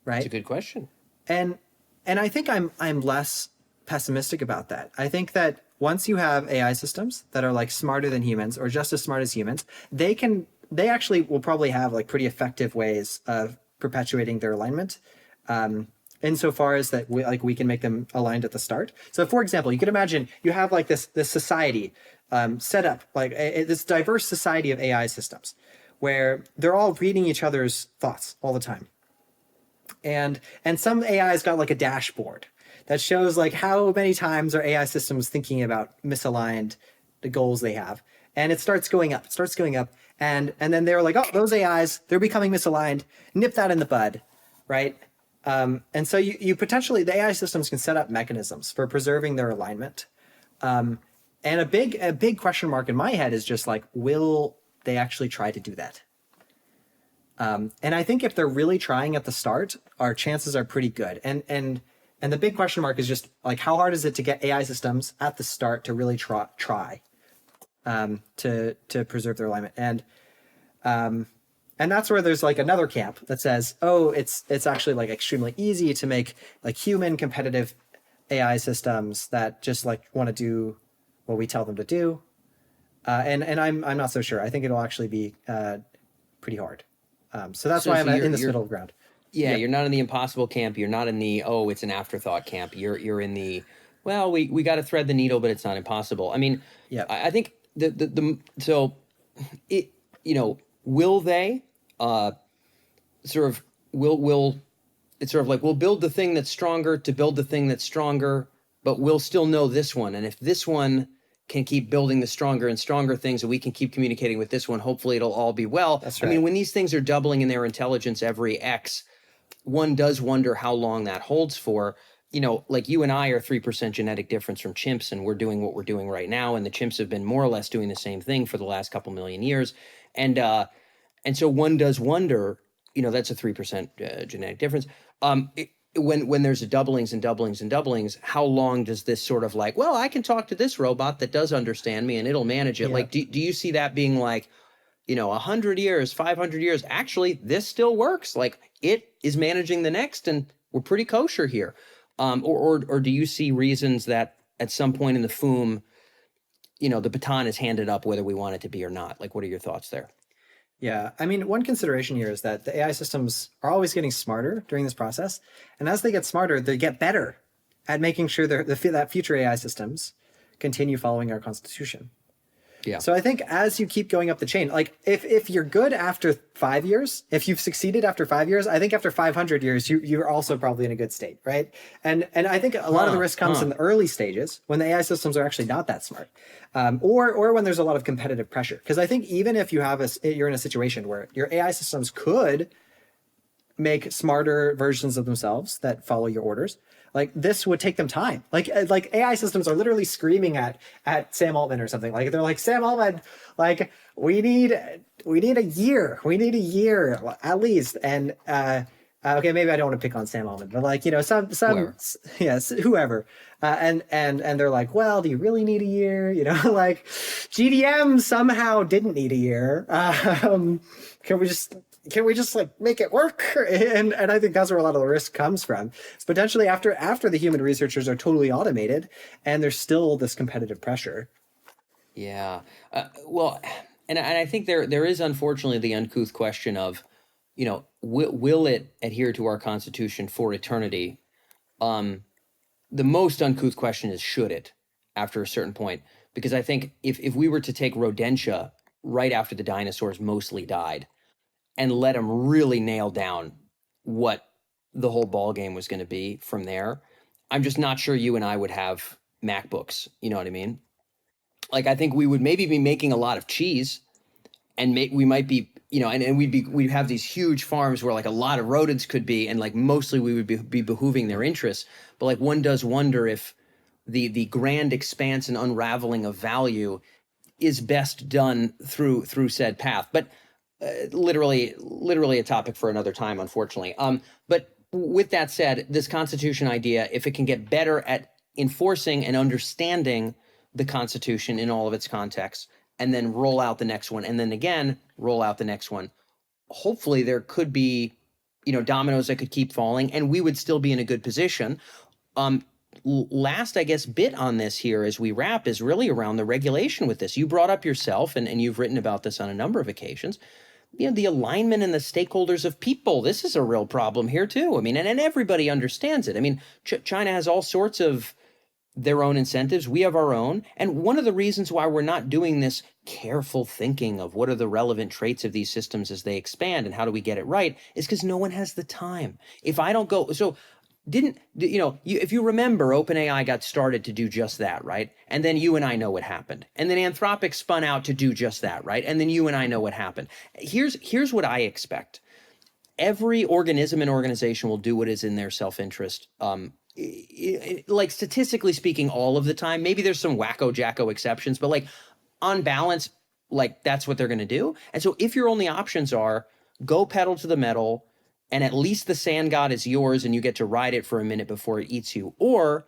right? That's a good question. And I think I'm less pessimistic about that. I think that once you have AI systems that are like smarter than humans or just as smart as humans, they actually will probably have like pretty effective ways of perpetuating their alignment. Insofar as that we can make them aligned at the start. So for example, you could imagine you have like this society set up, like this diverse society of AI systems where they're all reading each other's thoughts all the time. And some AI's got like a dashboard that shows like how many times are AI systems thinking about misaligned the goals they have. And it starts going up, and then they're like, oh, those AIs, they're becoming misaligned, nip that in the bud, right? And so you potentially, the AI systems can set up mechanisms for preserving their alignment. And a big question mark in my head is just like, will they actually try to do that? And I think if they're really trying at the start, our chances are pretty good. And the big question mark is just like, how hard is it to get AI systems at the start to really try to preserve their alignment? And that's where there's like another camp that says, oh, it's actually like extremely easy to make like human competitive AI systems that just like want to do what we tell them to do. And I'm not so sure. I think it'll actually be pretty hard. So that's why I'm in this middle ground. Yeah, yep. You're not in the impossible camp. You're not in the, oh, it's an afterthought camp. You're in the, well, we got to thread the needle, but it's not impossible. I mean, yep. I think will they it's sort of like we'll build the thing that's stronger to build the thing that's stronger, but we'll still know this one. And if this one can keep building the stronger and stronger things and we can keep communicating with this one, hopefully it'll all be well. That's right. I mean, when these things are doubling in their intelligence every X, one does wonder how long that holds for. You know, like you and I are 3% genetic difference from chimps, and we're doing what we're doing right now. And the chimps have been more or less doing the same thing for the last couple million years. And so one does wonder, you know, that's a 3% genetic difference. When there's a doublings and doublings and doublings, how long does this sort of like, well, I can talk to this robot that does understand me and it'll manage it. Yeah. Like, do you see that being like, you know, 100 years, 500 years, actually, this still works. Like it is managing the next and we're pretty kosher here. Or do you see reasons that at some point in the FOOM, the baton is handed up whether we want it to be or not? Like, what are your thoughts there? Yeah, I mean, one consideration here is that the AI systems are always getting smarter during this process. And as they get smarter, they get better at making sure that future AI systems continue following our constitution. Yeah. So I think as you keep going up the chain, like if you're good after 5 years, if you've succeeded after 5 years, I think after 500 years, you're also probably in a good state, right? And I think a lot of the risk comes in the early stages when the AI systems are actually not that smart, or when there's a lot of competitive pressure. Because I think even if you're in a situation where your AI systems could make smarter versions of themselves that follow your orders, like this would take them time. Like AI systems are literally screaming at Sam Altman or something. Like they're like, Sam Altman, like we need a year. We need a year at least. And okay, maybe I don't want to pick on Sam Altman, but like some Whoever. yes, whoever. And they're like, well, do you really need a year? Like GDM somehow didn't need a year. Can we just like make it work? And I think that's where a lot of the risk comes from. It's potentially after the human researchers are totally automated and there's still this competitive pressure. Yeah. Well, and I think there is unfortunately the uncouth question of, will it adhere to our Constitution for eternity? The most uncouth question is, should it after a certain point? Because I think if we were to take rodentia right after the dinosaurs mostly died and let them really nail down what the whole ball game was going to be from there, I'm just not sure you and I would have MacBooks. You know what I mean? Like, I think we would maybe be making a lot of cheese, and we might be, and we'd have these huge farms where like a lot of rodents could be, and like mostly we would be behooving their interests. But like one does wonder if the grand expanse and unraveling of value is best done through said path. But literally a topic for another time, unfortunately. But with that said, this Constitution idea, if it can get better at enforcing and understanding the Constitution in all of its contexts, and then roll out the next one, and then again roll out the next one, hopefully there could be, dominoes that could keep falling, and we would still be in a good position. Last, I guess, bit on this here as we wrap is really around the regulation with this. You brought up yourself, and you've written about this on a number of occasions. The alignment and the stakeholders of people. This is a real problem here too. I mean, and everybody understands it. I mean, China has all sorts of their own incentives. We have our own. And one of the reasons why we're not doing this careful thinking of what are the relevant traits of these systems as they expand and how do we get it right is because no one has the time. If I don't go, so if you remember, OpenAI got started to do just that, right? And then you and I know what happened. And then Anthropic spun out to do just that, right? And then you and I know what happened. Here's what I expect. Every organism and organization will do what is in their self-interest. Like statistically speaking, all of the time. Maybe there's some wacko jacko exceptions, but like on balance, like that's what they're going to do. And so if your only options are go pedal to the metal, and at least the sand god is yours and you get to ride it for a minute before it eats you, or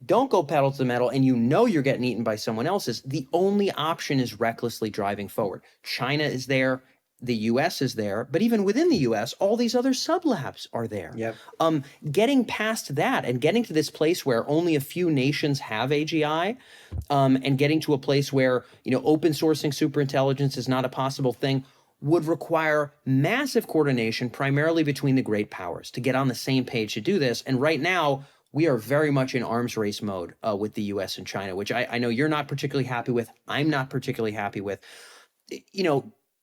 don't go pedal to the metal and you're getting eaten by someone else's, the only option is recklessly driving forward. China is there. The US is there, but even within the US, all these other sublabs are there. Yep. Getting past that and getting to this place where only a few nations have AGI, and getting to a place where, open sourcing superintelligence is not a possible thing, would require massive coordination, primarily between the great powers, to get on the same page to do this. And right now, we are very much in arms race mode with the US and China, which I know you're not particularly happy with. I'm not particularly happy with.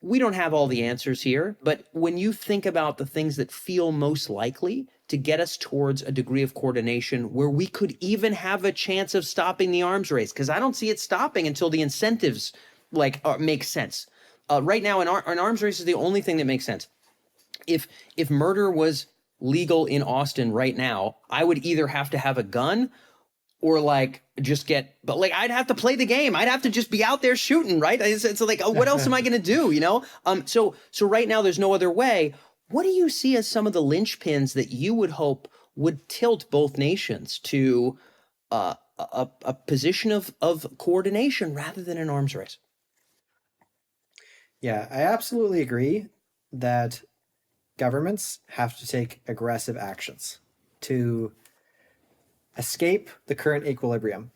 We don't have all the answers here, but when you think about the things that feel most likely to get us towards a degree of coordination where we could even have a chance of stopping the arms race, because I don't see it stopping until the incentives make sense. Right now, an arms race is the only thing that makes sense. If murder was legal in Austin right now, I would either have to have a gun or I'd have to play the game. I'd have to just be out there shooting, right? It's like, what else am I going to do? So right now there's no other way. What do you see as some of the linchpins that you would hope would tilt both nations to a position of coordination rather than an arms race? Yeah, I absolutely agree that governments have to take aggressive actions to escape the current equilibrium,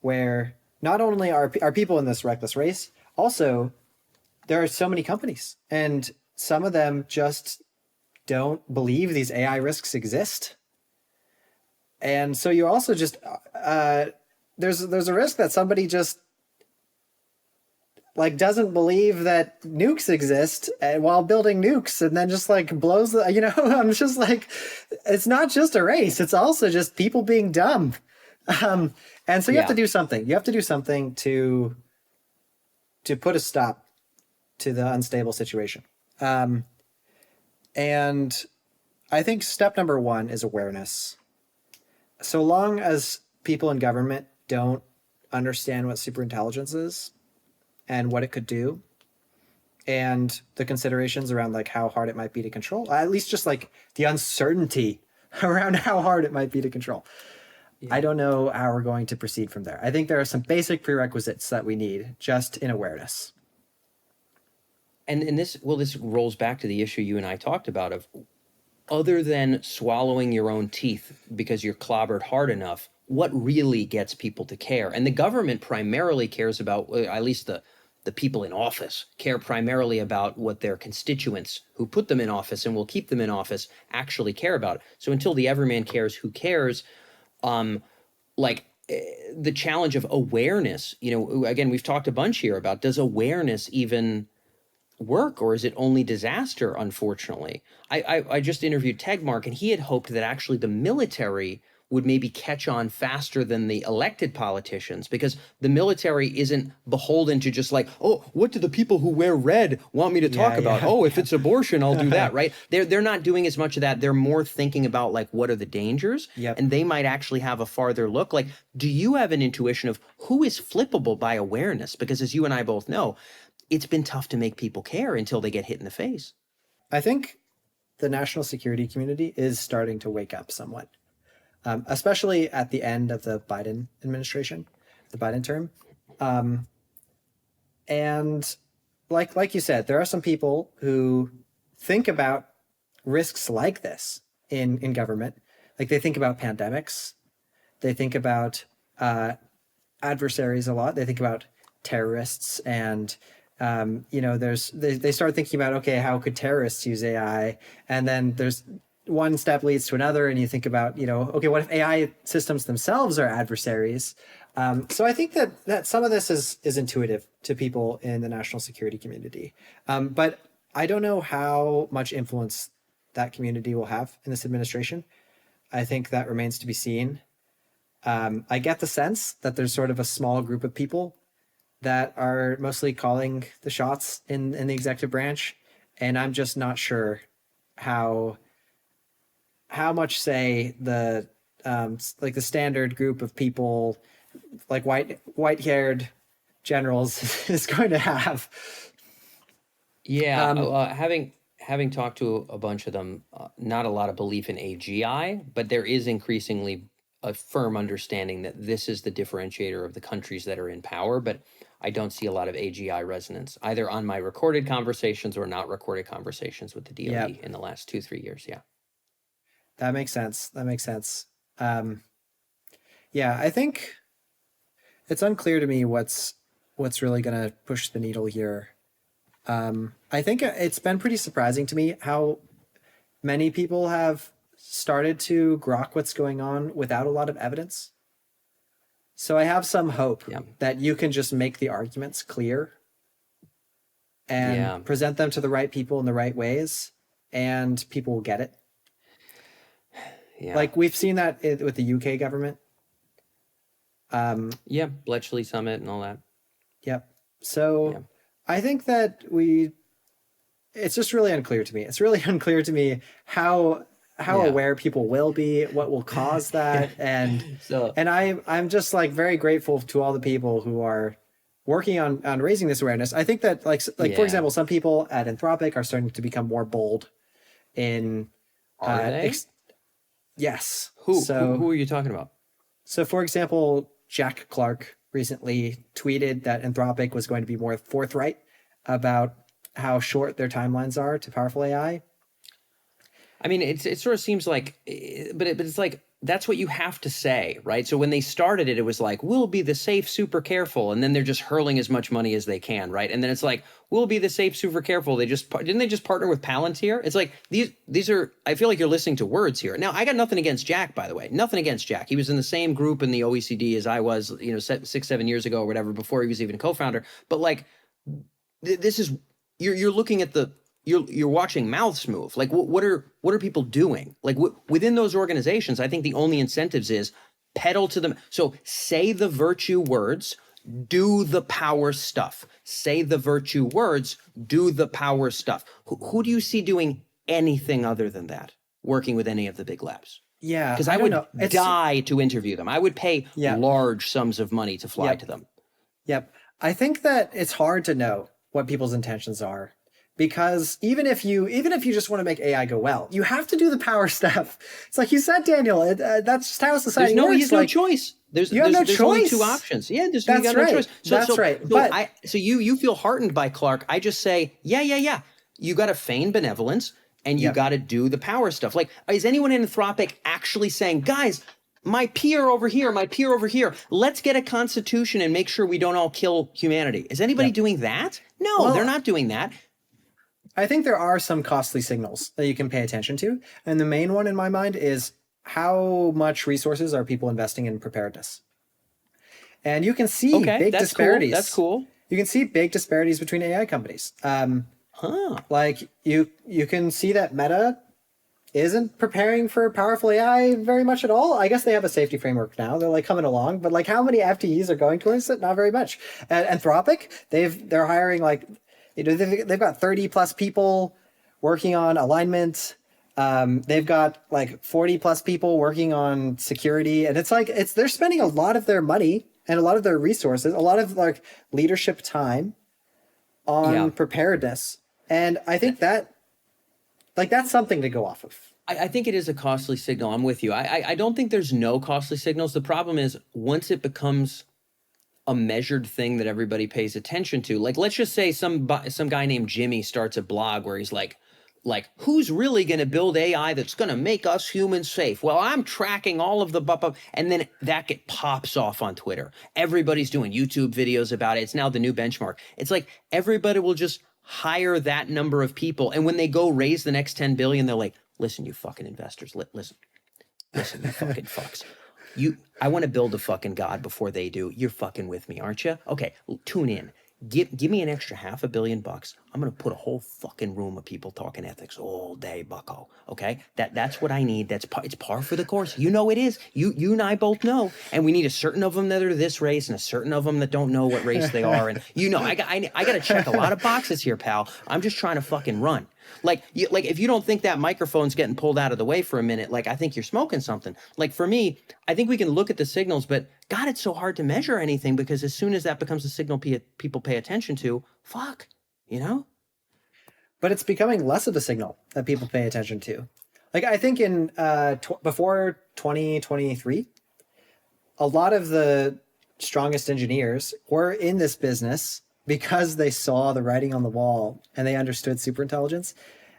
where not only are people in this reckless race, also there are so many companies, and some of them just don't believe these AI risks exist. And so you also just there's a risk that somebody just like doesn't believe that nukes exist while building nukes, and then just like blows the, I'm just like, it's not just a race, it's also just people being dumb. And so you have to do something. You have to do something to put a stop to the unstable situation. And I think step number one is awareness. So long as people in government don't understand what superintelligence is and what it could do, and the considerations around like how hard it might be to control, at least just like the uncertainty around how hard it might be to control. Yeah. I don't know how we're going to proceed from there. I think there are some basic prerequisites that we need just in awareness. And this rolls back to the issue you and I talked about of, other than swallowing your own teeth because you're clobbered hard enough, what really gets people to care? And the government primarily cares about, at least the people in office care primarily about what their constituents who put them in office and will keep them in office actually care about. So until the everyman cares, who cares? The challenge of awareness, again, we've talked a bunch here about, does awareness even work, or is it only disaster? Unfortunately, I just interviewed Tegmark, and he had hoped that actually the military would maybe catch on faster than the elected politicians, because the military isn't beholden to just like, oh, what do the people who wear red want me to talk about? Oh, if it's abortion, I'll do that, right? They're not doing as much of that. They're more thinking about like, what are the dangers? And they might actually have a farther look. Like, do you have an intuition of who is flippable by awareness? Because as you and I both know, it's been tough to make people care until they get hit in the face. I think the national security community is starting to wake up somewhat, especially at the end of the Biden administration, the Biden term. And like you said, there are some people who think about risks like this in government. Like they think about pandemics. They think about adversaries a lot. They think about terrorists and they start thinking about, okay, how could terrorists use AI? And then there's one step leads to another, and you think about, okay, what if AI systems themselves are adversaries? So I think that some of this is intuitive to people in the national security community. But I don't know how much influence that community will have in this administration. I think that remains to be seen. I get the sense that there's sort of a small group of people that are mostly calling the shots in the executive branch. And I'm just not sure how much say the the standard group of people, like white-haired generals, is going to have. Yeah, having talked to a bunch of them, not a lot of belief in AGI, but there is increasingly a firm understanding that this is the differentiator of the countries that are in power. But I don't see a lot of AGI resonance, either on my recorded conversations or not recorded conversations with the DOE in the last 2-3 years. Yeah. That makes sense. I think it's unclear to me what's really going to push the needle here. I think it's been pretty surprising to me how many people have started to grok what's going on without a lot of evidence. So I have some hope that you can just make the arguments clear and present them to the right people in the right ways, and people will get it. Yeah. Like we've seen that with the UK government. Bletchley Summit and all that. Yep. So I think that it's just really unclear to me. It's really unclear to me how aware people will be, what will cause that. And I'm just like very grateful to all the people who are working on raising this awareness. I think that for example, some people at Anthropic are starting to become more bold in yes. Who are you talking about? So for example, Jack Clark recently tweeted that Anthropic was going to be more forthright about how short their timelines are to powerful AI. I mean, it sort of seems like, but it's like that's what you have to say, right? So when they started it, it was like, we'll be the safe, super careful. And then they're just hurling as much money as they can, right? And then it's like, we'll be the safe, super careful. Didn't they just partner with Palantir? It's like, these are, I feel like you're listening to words here. Now, I got nothing against Jack, by the way, nothing against Jack. He was in the same group in the OECD as I was, 6-7 years ago or whatever, before he was even a co-founder. But like, this is, you're looking at you're watching mouths move. Like what are people doing? Like within those organizations, I think the only incentives is pedal to them. So say the virtue words, do the power stuff. Say the virtue words, do the power stuff. Who do you see doing anything other than that? Working with any of the big labs? Yeah, Because I would die to interview them. I would pay large sums of money to fly to them. Yep. I think that it's hard to know what people's intentions are. Because even if you just want to make AI go well, you have to do the power stuff. It's like you said, Daniel. That's just how society works. There's no choice. There's only two options. Yeah, that's right. No choice. That's right. But so you feel heartened by Clark. I just say, yeah. You got to feign benevolence and you got to do the power stuff. Like, is anyone in Anthropic actually saying, guys, my peer over here, let's get a constitution and make sure we don't all kill humanity? Is anybody doing that? No, they're not doing that. I think there are some costly signals that you can pay attention to. And the main one in my mind is how much resources are people investing in preparedness? And you can see big disparities. Cool. That's cool. You can see big disparities between AI companies. Like you can see that Meta isn't preparing for powerful AI very much at all. I guess they have a safety framework now. They're like coming along, but like how many FTEs are going towards it? Not very much. And Anthropic, they're hiring like, they've got 30 plus people working on alignment. They've got like 40 plus people working on security. And it's like, they're spending a lot of their money and a lot of their resources, a lot of like leadership time on preparedness. And I think that's something to go off of. I think it is a costly signal. I'm with you. I don't think there's no costly signals. The problem is once it becomes a measured thing that everybody pays attention to, like let's just say some guy named Jimmy starts a blog where he's like who's really going to build AI that's going to make us humans safe? Well, I'm tracking all of the and then that pops off on Twitter. Everybody's doing YouTube videos about it. It's now the new benchmark. It's like everybody will just hire that number of people, and when they go raise the next 10 billion, they're like, listen, you fucking investors, listen, you fucking fucks. I want to build a fucking god before they do. You're fucking with me, aren't you? Okay, tune in. Give me an extra $500 million. I'm gonna put a whole fucking room of people talking ethics all day, bucko. Okay, that's what I need. It's par for the course. You know it is. You and I both know. And we need a certain of them that are this race and a certain of them that don't know what race they are. And I got to check a lot of boxes here, pal. I'm just trying to fucking run. Like if you don't think that microphone's getting pulled out of the way for a minute, like I think you're smoking something. Like for me, I think we can look at the signals, but God, it's so hard to measure anything because as soon as that becomes a signal people pay attention to, fuck, But it's becoming less of a signal that people pay attention to. Like I think in before 2023, a lot of the strongest engineers were in this business because they saw the writing on the wall and they understood superintelligence,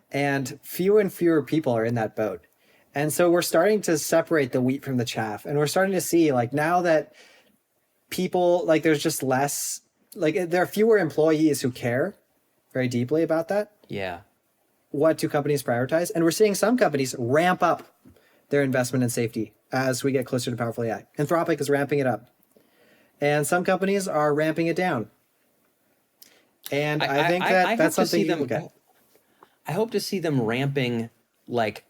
and fewer people are in that boat. And so we're starting to separate the wheat from the chaff, and we're starting to see like now that people like there's just less, like there are fewer employees who care very deeply about that. Yeah. What do companies prioritize? And we're seeing some companies ramp up their investment in safety as we get closer to powerful AI. Anthropic is ramping it up, and some companies are ramping it down. And I think that's something you look at. I hope to see them ramping like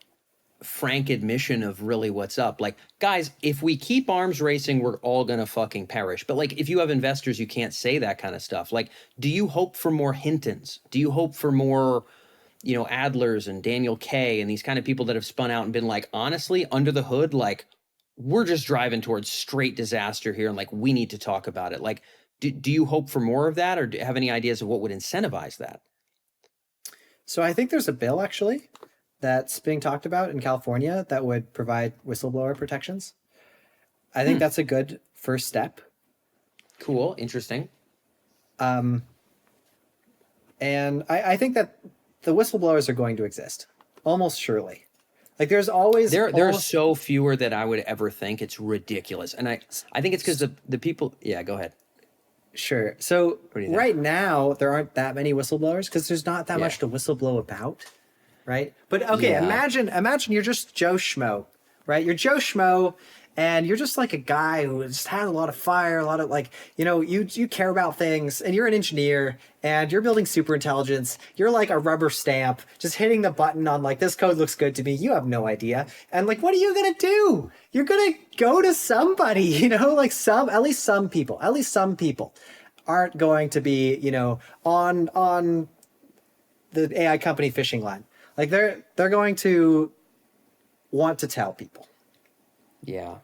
frank admission of really what's up. Like, guys, if we keep arms racing, we're all gonna fucking perish. But like, if you have investors, you can't say that kind of stuff. Like, do you hope for more Hintons? Do you hope for more, Adlers and Daniel K and these kind of people that have spun out and been like, honestly, under the hood, like, we're just driving towards straight disaster here, and like, we need to talk about it. Like, do you hope for more of that, or do you have any ideas of what would incentivize that? So I think there's a bill actually that's being talked about in California that would provide whistleblower protections. I think that's a good first step. Cool. Interesting. And I think that the whistleblowers are going to exist almost surely. Like there's always There's so fewer that I would ever think. It's ridiculous. And I think it's because the people, yeah, go ahead. Sure. So do you think? right now there aren't that many whistleblowers because there's not that much to whistleblow about, right? But okay, imagine you're just Joe Schmo, right? You're Joe Schmo, and you're just like a guy who just has a lot of fire, a lot of like, you know, you care about things, and you're an engineer, and you're building super intelligence. You're like a rubber stamp, just hitting the button on like, this code looks good to me. You have no idea. And like, what are you going to do? You're going to go to somebody, you know, like at least some people aren't going to be, you know, on the AI company fishing line. Like they're going to want to tell people. Yeah.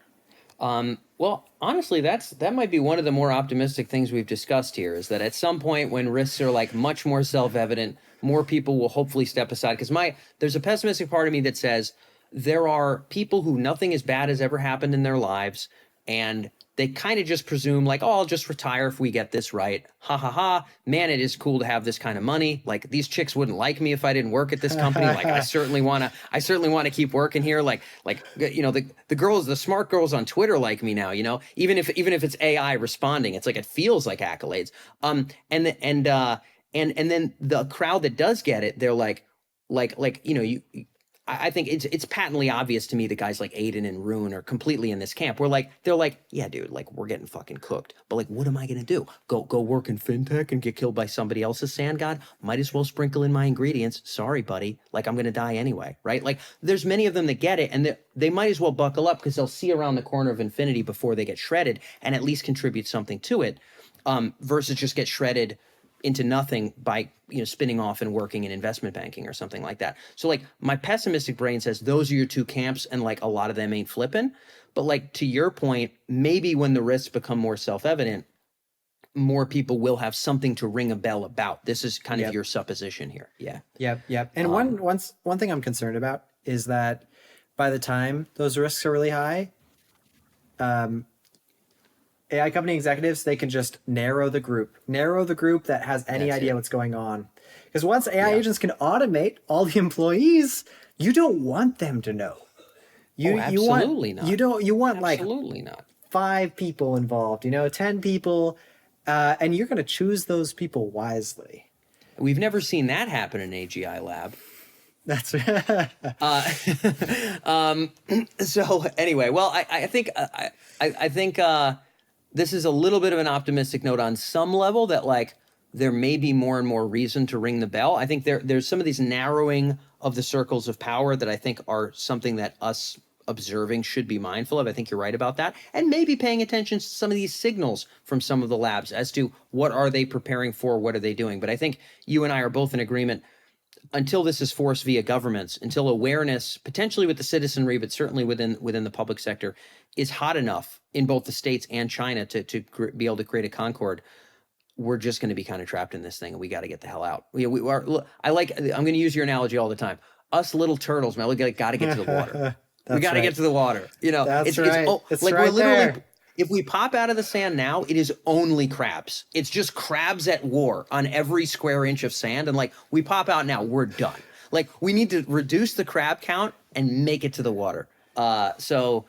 Well, honestly, that might be one of the more optimistic things we've discussed here, is that at some point when risks are like much more self-evident, more people will hopefully step aside. Because there's a pessimistic part of me that says there are people who nothing as bad has ever happened in their lives, and they kind of just presume like, oh, I'll just retire if we get this right. Ha ha ha. Man, it is cool to have this kind of money. Like these chicks wouldn't like me if I didn't work at this company. Like I certainly want to keep working here. Like, you know, the smart girls on Twitter like me now, you know, even if it's AI responding, it's like, it feels like accolades. And then the crowd that does get it, they're like, you know, I think it's patently obvious to me that guys like Aiden and Rune are completely in this camp. They're like, yeah, dude, like we're getting fucking cooked. But like, what am I gonna do? Go work in fintech and get killed by somebody else's sand god? Might as well sprinkle in my ingredients. Sorry, buddy. Like I'm gonna die anyway, right? Like there's many of them that get it, and they might as well buckle up because they'll see around the corner of infinity before they get shredded and at least contribute something to it, versus just get shredded into nothing by, you know, spinning off and working in investment banking or something like that. So like my pessimistic brain says those are your two camps, and like a lot of them ain't flipping. But like to your point, maybe when the risks become more self-evident, more people will have something to ring a bell about. This is kind of your supposition here. Yeah. Yep. And one thing I'm concerned about is that by the time those risks are really high, AI company executives, they can just narrow the group that has any idea what's going on. Because once AI agents can automate all the employees, you don't want them to know. Absolutely not. You want absolutely not 5 people involved, you know, 10 people, and you're going to choose those people wisely. We've never seen that happen in AGI lab. That's right. So anyway, well, I think this is a little bit of an optimistic note on some level, that like there may be more and more reason to ring the bell. I think there's some of these narrowing of the circles of power that I think are something that us observing should be mindful of. I think you're right about that. And maybe paying attention to some of these signals from some of the labs as to what are they preparing for, what are they doing. But I think you and I are both in agreement, until this is forced via governments, until awareness, potentially with the citizenry, but certainly within the public sector, is hot enough in both the States and China to be able to create a concord, we're just going to be kind of trapped in this thing, and we got to get the hell out. I'm going to use your analogy all the time. Us little turtles, man, we got to get to the water. We got to get to the water. You know, it's like we're literally there. If we pop out of the sand now, it is only crabs. It's just crabs at war on every square inch of sand. And like, we pop out now, we're done. Like, we need to reduce the crab count and make it to the water. So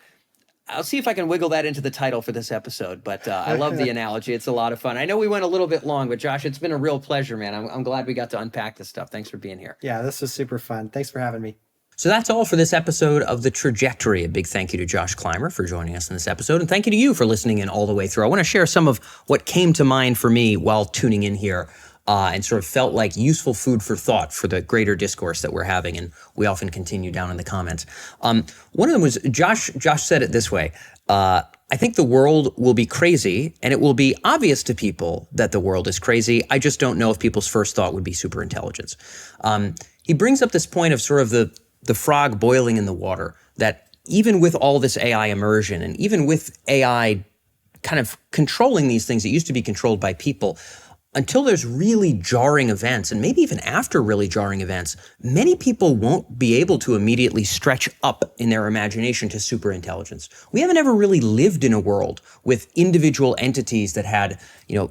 I'll see if I can wiggle that into the title for this episode. But I love the analogy. It's a lot of fun. I know we went a little bit long, but Josh, it's been a real pleasure, man. I'm glad we got to unpack this stuff. Thanks for being here. Yeah, this was super fun. Thanks for having me. So that's all for this episode of The Trajectory. A big thank you to Josh Clymer for joining us in this episode, and thank you to you for listening in all the way through. I want to share some of what came to mind for me while tuning in here, and sort of felt like useful food for thought for the greater discourse that we're having, and we often continue down in the comments. One of them was, Josh said it this way, I think the world will be crazy, and it will be obvious to people that the world is crazy. I just don't know if people's first thought would be superintelligence. He brings up this point of sort of the frog boiling in the water, that even with all this AI immersion, and even with AI kind of controlling these things that used to be controlled by people, until there's really jarring events, and maybe even after really jarring events, many people won't be able to immediately stretch up in their imagination to superintelligence. We haven't ever really lived in a world with individual entities that had,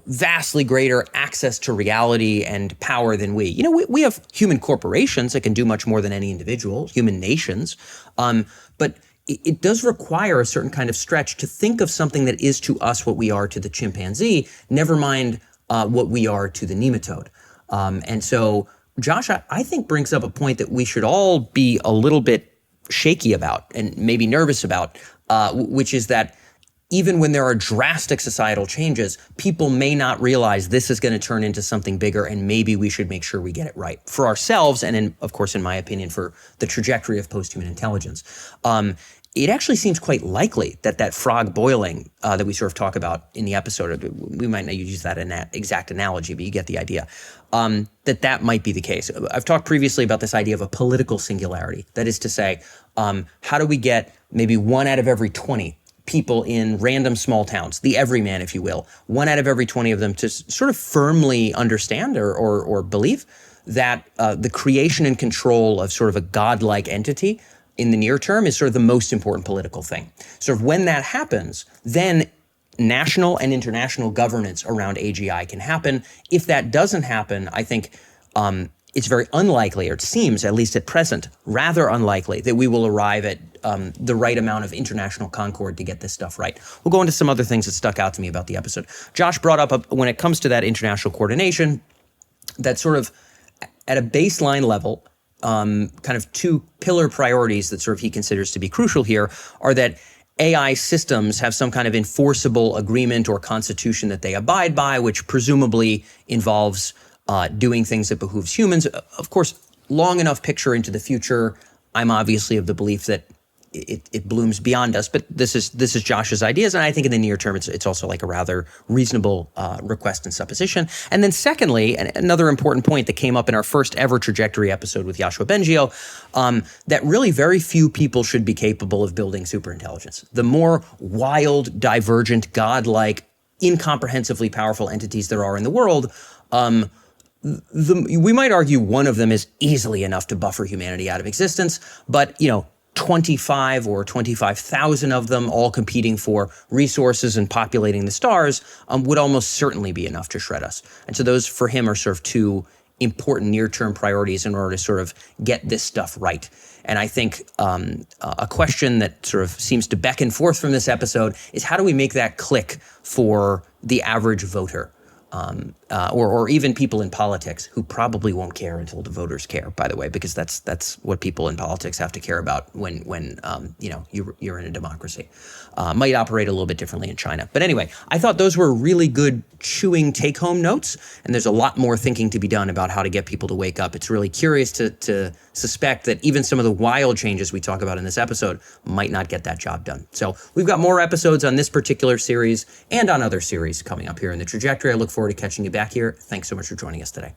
vastly greater access to reality and power than we. We have human corporations that can do much more than any individual, human nations, but it does require a certain kind of stretch to think of something that is to us what we are to the chimpanzee, never mind what we are to the nematode. And so Josh, I think brings up a point that we should all be a little bit shaky about and maybe nervous about, which is that even when there are drastic societal changes, people may not realize this is going to turn into something bigger, and maybe we should make sure we get it right for ourselves and, of course, in my opinion, for the trajectory of posthuman intelligence. It actually seems quite likely that frog boiling that we sort of talk about in the episode, we might not use that exact analogy, but you get the idea, that might be the case. I've talked previously about this idea of a political singularity. That is to say, how do we get maybe 1 out of every 20 people in random small towns, the everyman, if you will, 1 out of every 20 of them to sort of firmly understand or believe that the creation and control of sort of a godlike entity in the near term is sort of the most important political thing. Sort of when that happens, then national and international governance around AGI can happen. If that doesn't happen, I think it's very unlikely, or it seems, at least at present, rather unlikely that we will arrive at the right amount of international concord to get this stuff right. We'll go into some other things that stuck out to me about the episode. Josh brought up, when it comes to that international coordination, that sort of at a baseline level, kind of 2 pillar priorities that sort of he considers to be crucial here are that AI systems have some kind of enforceable agreement or constitution that they abide by, which presumably involves doing things that behooves humans. Of course, long enough picture into the future, I'm obviously of the belief that it blooms beyond us, but this is Josh's ideas, and I think in the near term it's also like a rather reasonable request and supposition. And then secondly, and another important point that came up in our first ever trajectory episode with Yoshua Bengio, that really very few people should be capable of building superintelligence. The more wild, divergent, godlike, incomprehensibly powerful entities there are in the world, we might argue one of them is easily enough to buffer humanity out of existence, but 25 or 25,000 of them all competing for resources and populating the stars would almost certainly be enough to shred us. And so those for him are sort of 2 important near-term priorities in order to sort of get this stuff right. And I think a question that sort of seems to beckon forth from this episode is how do we make that click for the average voter? Or even people in politics who probably won't care until the voters care, by the way, because that's what people in politics have to care about when you're in a democracy. Might operate a little bit differently in China. But anyway, I thought those were really good chewing take-home notes, and there's a lot more thinking to be done about how to get people to wake up. It's really curious to suspect that even some of the wild changes we talk about in this episode might not get that job done. So we've got more episodes on this particular series and on other series coming up here in the trajectory. I look forward to catching you back here. Thanks so much for joining us today.